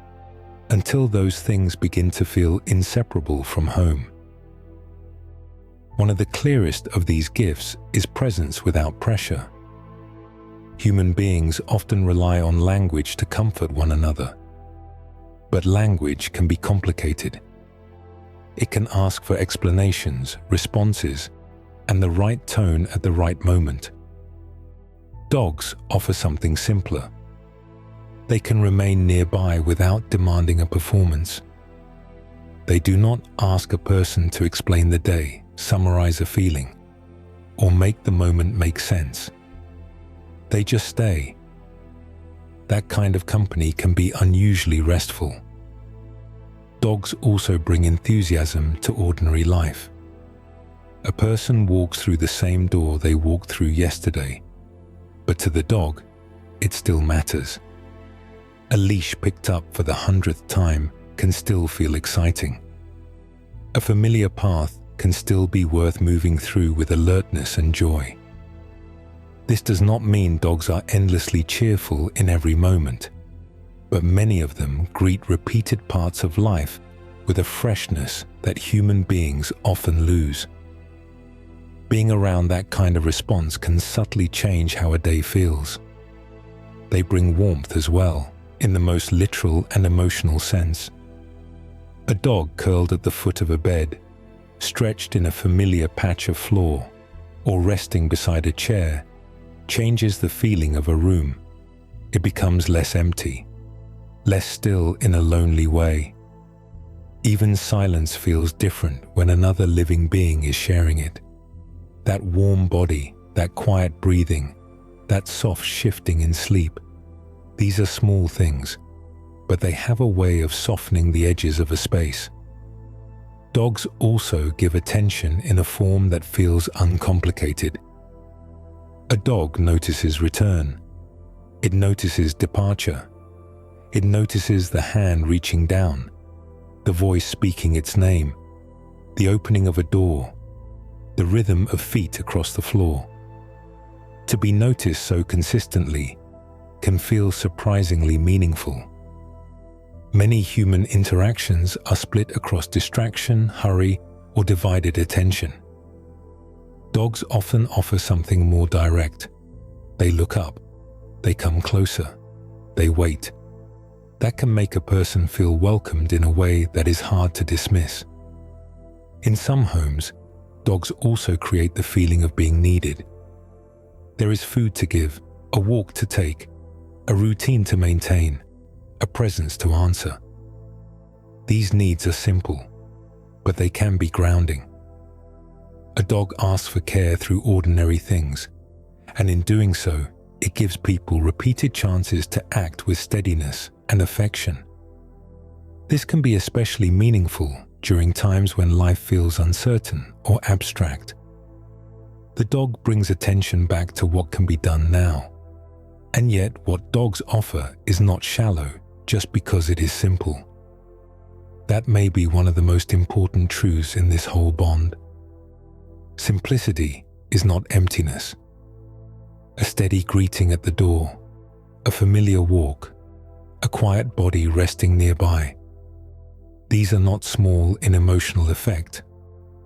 S1: until those things begin to feel inseparable from home. One of the clearest of these gifts is presence without pressure. Human beings often rely on language to comfort one another. But language can be complicated. It can ask for explanations, responses, and the right tone at the right moment. Dogs offer something simpler. They can remain nearby without demanding a performance. They do not ask a person to explain the day, summarize a feeling, or make the moment make sense. They just stay. That kind of company can be unusually restful. Dogs also bring enthusiasm to ordinary life. A person walks through the same door they walked through yesterday, but to the dog, it still matters. A leash picked up for the 100th time can still feel exciting. A familiar path can still be worth moving through with alertness and joy. This does not mean dogs are endlessly cheerful in every moment, but many of them greet repeated parts of life with a freshness that human beings often lose. Being around that kind of response can subtly change how a day feels. They bring warmth as well, in the most literal and emotional sense. A dog curled at the foot of a bed, stretched in a familiar patch of floor, or resting beside a chair, changes the feeling of a room. It becomes less empty, less still in a lonely way. Even silence feels different when another living being is sharing it. That warm body, that quiet breathing, that soft shifting in sleep. These are small things, but they have a way of softening the edges of a space. Dogs also give attention in a form that feels uncomplicated. A dog notices return. It notices departure. It notices the hand reaching down, the voice speaking its name, the opening of a door, the rhythm of feet across the floor. To be noticed so consistently can feel surprisingly meaningful. Many human interactions are split across distraction, hurry, or divided attention. Dogs often offer something more direct. They look up, they come closer, they wait. That can make a person feel welcomed in a way that is hard to dismiss. In some homes, dogs also create the feeling of being needed. There is food to give, a walk to take, a routine to maintain, a presence to answer. These needs are simple, but they can be grounding. A dog asks for care through ordinary things, and in doing so, it gives people repeated chances to act with steadiness and affection. This can be especially meaningful during times when life feels uncertain or abstract. The dog brings attention back to what can be done now. And yet, what dogs offer is not shallow just because it is simple. That may be one of the most important truths in this whole bond. Simplicity is not emptiness. A steady greeting at the door, a familiar walk, a quiet body resting nearby. These are not small in emotional effect,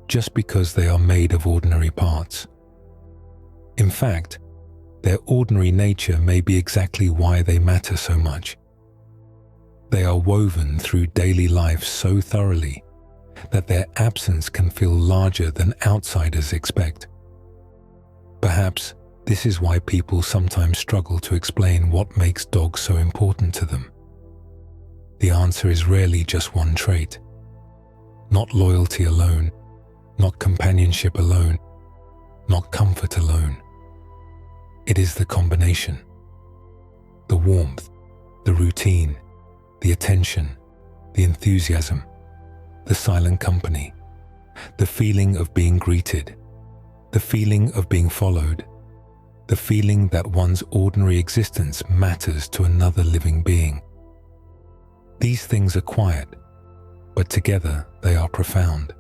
S1: just because they are made of ordinary parts. In fact, their ordinary nature may be exactly why they matter so much. They are woven through daily life so thoroughly that their absence can feel larger than outsiders expect. Perhaps this is why people sometimes struggle to explain what makes dogs so important to them. The answer is rarely just one trait. Not loyalty alone, not companionship alone, not comfort alone. It is the combination. The warmth, the routine, the attention, the enthusiasm, the silent company, the feeling of being greeted, the feeling of being followed, the feeling that one's ordinary existence matters to another living being. These things are quiet, but together they are profound.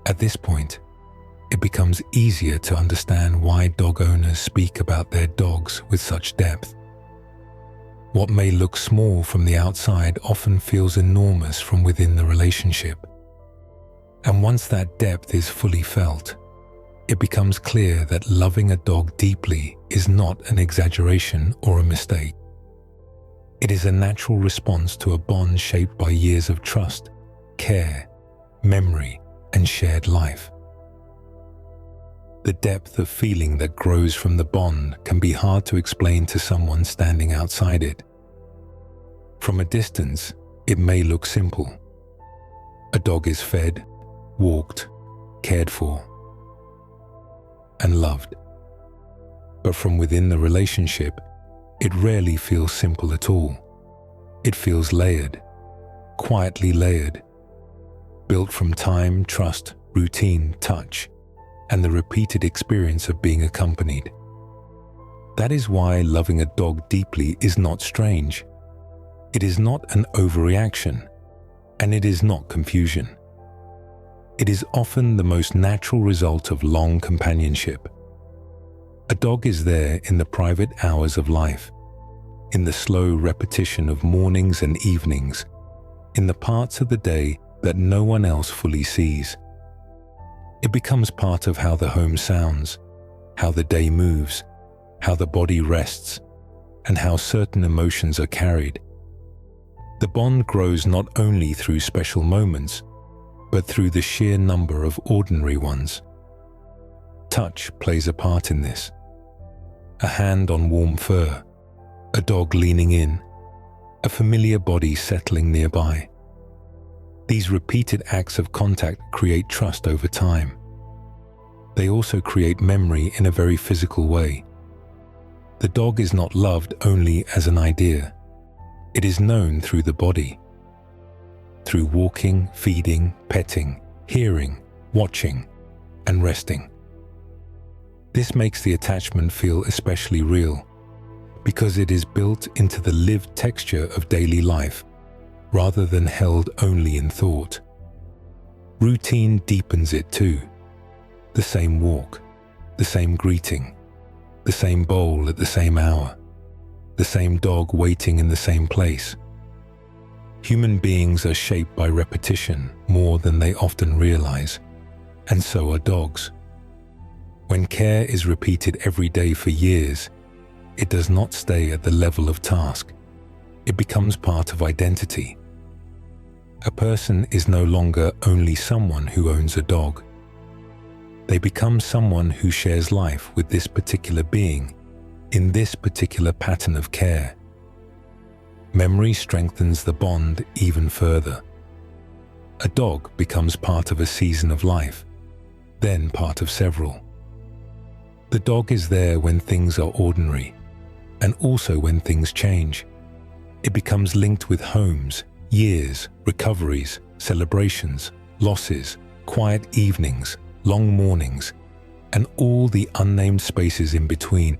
S1: At this point, it becomes easier to understand why dog owners speak about their dogs with such depth. What may look small from the outside often feels enormous from within the relationship. And once that depth is fully felt, it becomes clear that loving a dog deeply is not an exaggeration or a mistake. It is a natural response to a bond shaped by years of trust, care, memory, and shared life. The depth of feeling that grows from the bond can be hard to explain to someone standing outside it. From a distance, it may look simple. A dog is fed, walked, cared for, and loved. But from within the relationship, it rarely feels simple at all. It feels layered, quietly layered, built from time, trust, routine, touch, and the repeated experience of being accompanied. That is why loving a dog deeply is not strange. It is not an overreaction, and it is not confusion. It is often the most natural result of long companionship. A dog is there in the private hours of life, in the slow repetition of mornings and evenings, in the parts of the day that no one else fully sees. It becomes part of how the home sounds, how the day moves, how the body rests, and how certain emotions are carried. The bond grows not only through special moments, but through the sheer number of ordinary ones. Touch plays a part in this. A hand on warm fur, a dog leaning in, a familiar body settling nearby. These repeated acts of contact create trust over time. They also create memory in a very physical way. The dog is not loved only as an idea. It is known through the body. Through walking, feeding, petting, hearing, watching, and resting. This makes the attachment feel especially real, because it is built into the lived texture of daily life, rather than held only in thought. Routine deepens it too. The same walk, the same greeting, the same bowl at the same hour, the same dog waiting in the same place. Human beings are shaped by repetition more than they often realize, and so are dogs. When care is repeated every day for years, it does not stay at the level of task. It becomes part of identity. A person is no longer only someone who owns a dog. They become someone who shares life with this particular being, in this particular pattern of care. Memory strengthens the bond even further. A dog becomes part of a season of life, then part of several. The dog is there when things are ordinary, and also when things change. It becomes linked with homes, years, recoveries, celebrations, losses, quiet evenings, long mornings, and all the unnamed spaces in between.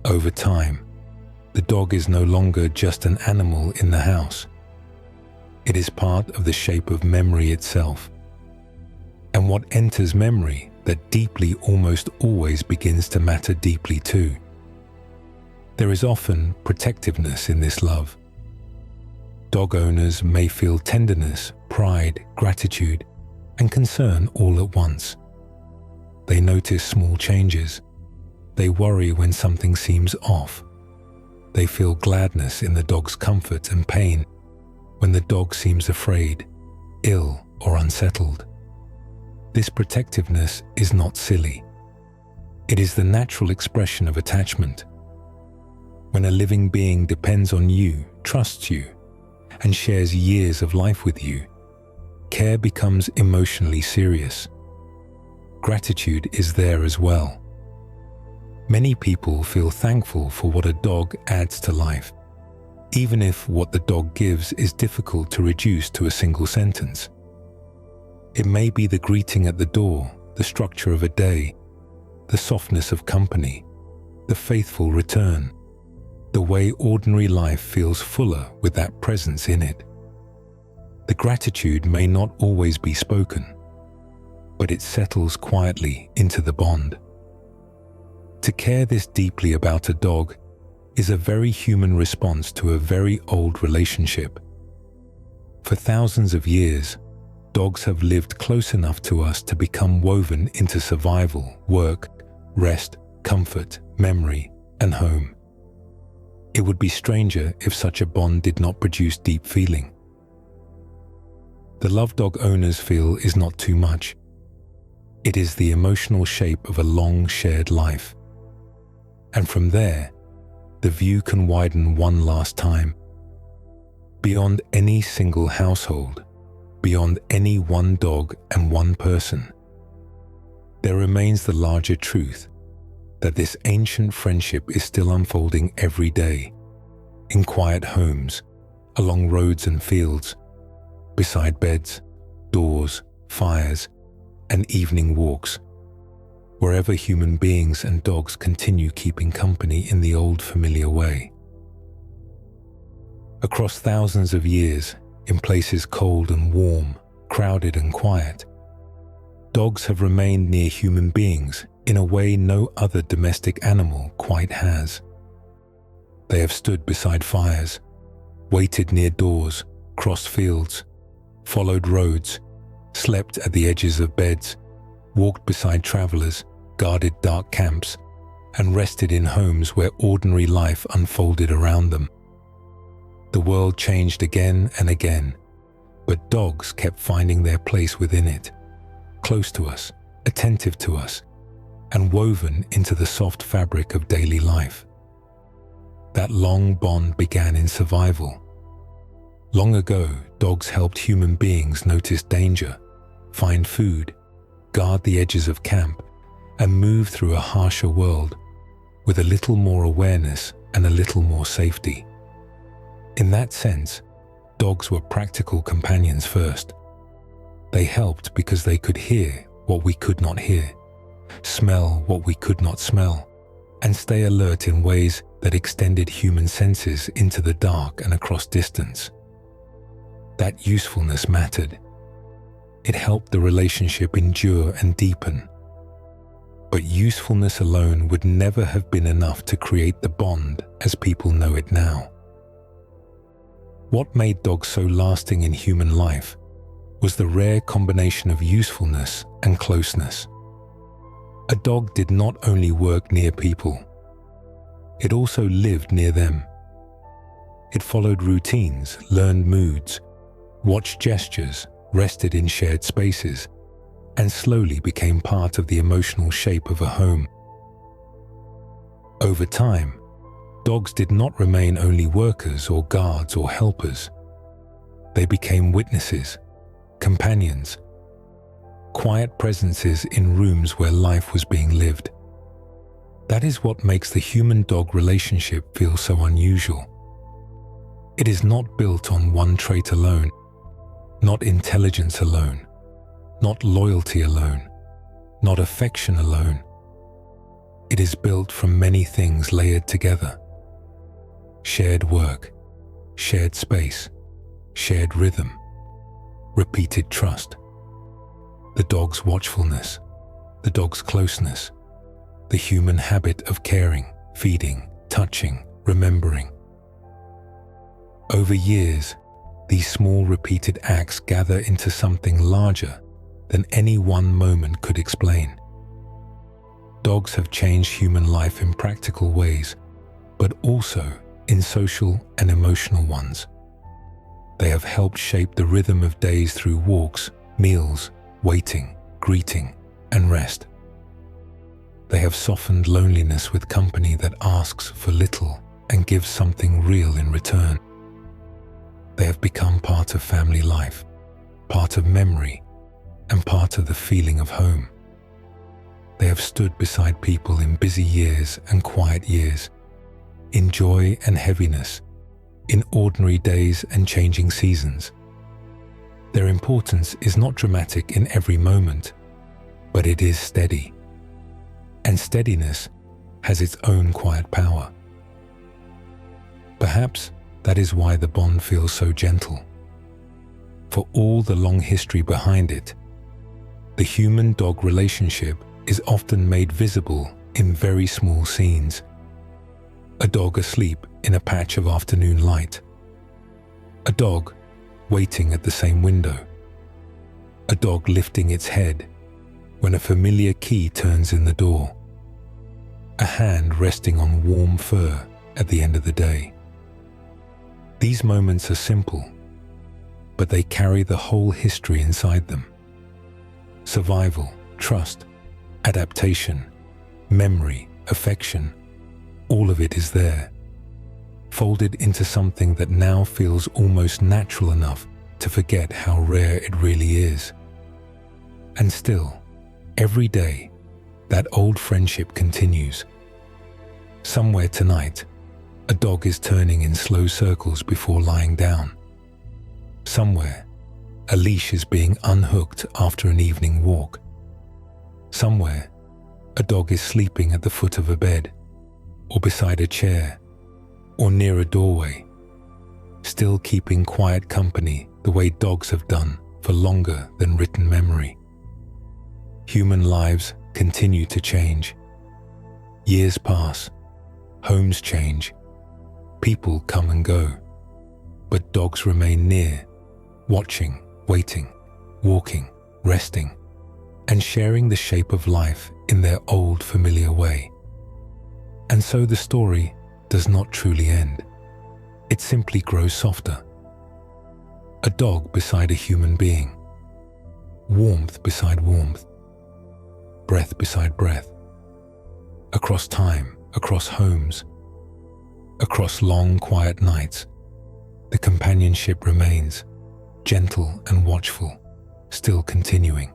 S1: Over time, the dog is no longer just an animal in the house. It is part of the shape of memory itself. And what enters memory that deeply almost always begins to matter deeply too. There is often protectiveness in this love. Dog owners may feel tenderness, pride, gratitude, and concern all at once. They notice small changes. They worry when something seems off. They feel gladness in the dog's comfort and pain when the dog seems afraid, ill, or unsettled. This protectiveness is not silly. It is the natural expression of attachment. When a living being depends on you, trusts you, and shares years of life with you, care becomes emotionally serious. Gratitude is there as well. Many people feel thankful for what a dog adds to life, even if what the dog gives is difficult to reduce to a single sentence. It may be the greeting at the door, the structure of a day, the softness of company, the faithful return, the way ordinary life feels fuller with that presence in it. The gratitude may not always be spoken, but it settles quietly into the bond. To care this deeply about a dog is a very human response to a very old relationship. For thousands of years, dogs have lived close enough to us to become woven into survival, work, rest, comfort, memory, and home. It would be stranger if such a bond did not produce deep feeling. The love dog owners feel is not too much. It is the emotional shape of a long shared life. And from there, the view can widen one last time. Beyond any single household, beyond any one dog and one person, there remains the larger truth that this ancient friendship is still unfolding every day, in quiet homes, along roads and fields, beside beds, doors, fires, and evening walks, wherever human beings and dogs continue keeping company in the old familiar way. Across thousands of years, in places cold and warm, crowded and quiet, dogs have remained near human beings in a way no other domestic animal quite has. They have stood beside fires, waited near doors, crossed fields, followed roads, slept at the edges of beds, walked beside travelers, guarded dark camps, and rested in homes where ordinary life unfolded around them. The world changed again and again, but dogs kept finding their place within it, close to us, attentive to us, and woven into the soft fabric of daily life. That long bond began in survival. Long ago, dogs helped human beings notice danger, find food, guard the edges of camp, and move through a harsher world with a little more awareness and a little more safety. In that sense, dogs were practical companions first. They helped because they could hear what we could not hear, smell what we could not smell, and stay alert in ways that extended human senses into the dark and across distance. That usefulness mattered. It helped the relationship endure and deepen. But usefulness alone would never have been enough to create the bond as people know it now. What made dogs so lasting in human life was the rare combination of usefulness and closeness. A dog did not only work near people, it also lived near them. It followed routines, learned moods, watched gestures, rested in shared spaces, and slowly became part of the emotional shape of a home. Over time, dogs did not remain only workers or guards or helpers. They became witnesses, companions, quiet presences in rooms where life was being lived. That is what makes the human-dog relationship feel so unusual. It is not built on one trait alone, not intelligence alone, not loyalty alone, not affection alone. It is built from many things layered together. Shared work, shared space, shared rhythm, repeated trust. The dog's watchfulness, the dog's closeness, the human habit of caring, feeding, touching, remembering. Over years, these small repeated acts gather into something larger than any one moment could explain. Dogs have changed human life in practical ways, but also in social and emotional ones. They have helped shape the rhythm of days through walks, meals, waiting, greeting, and rest. They have softened loneliness with company that asks for little and gives something real in return. They have become part of family life, part of memory, and part of the feeling of home. They have stood beside people in busy years and quiet years, in joy and heaviness, in ordinary days and changing seasons. Their importance is not dramatic in every moment, but it is steady. And steadiness has its own quiet power. Perhaps that is why the bond feels so gentle. For all the long history behind it, the human-dog relationship is often made visible in very small scenes. A dog asleep in a patch of afternoon light. A dog waiting at the same window. A dog lifting its head when a familiar key turns in the door. A hand resting on warm fur at the end of the day. These moments are simple, but they carry the whole history inside them. Survival, trust, adaptation, memory, affection, all of it is there, folded into something that now feels almost natural enough to forget how rare it really is. And still, every day, that old friendship continues. Somewhere tonight, a dog is turning in slow circles before lying down. Somewhere, a leash is being unhooked after an evening walk. Somewhere, a dog is sleeping at the foot of a bed, or beside a chair, or near a doorway, still keeping quiet company the way dogs have done for longer than written memory. Human lives continue to change. Years pass, homes change, people come and go, but dogs remain near, watching, waiting, walking, resting, and sharing the shape of life in their old familiar way. And so the story does not truly end. It simply grows softer. A dog beside a human being, warmth beside warmth, breath beside breath, across time, across homes, across long quiet nights, the companionship remains, gentle and watchful, still continuing.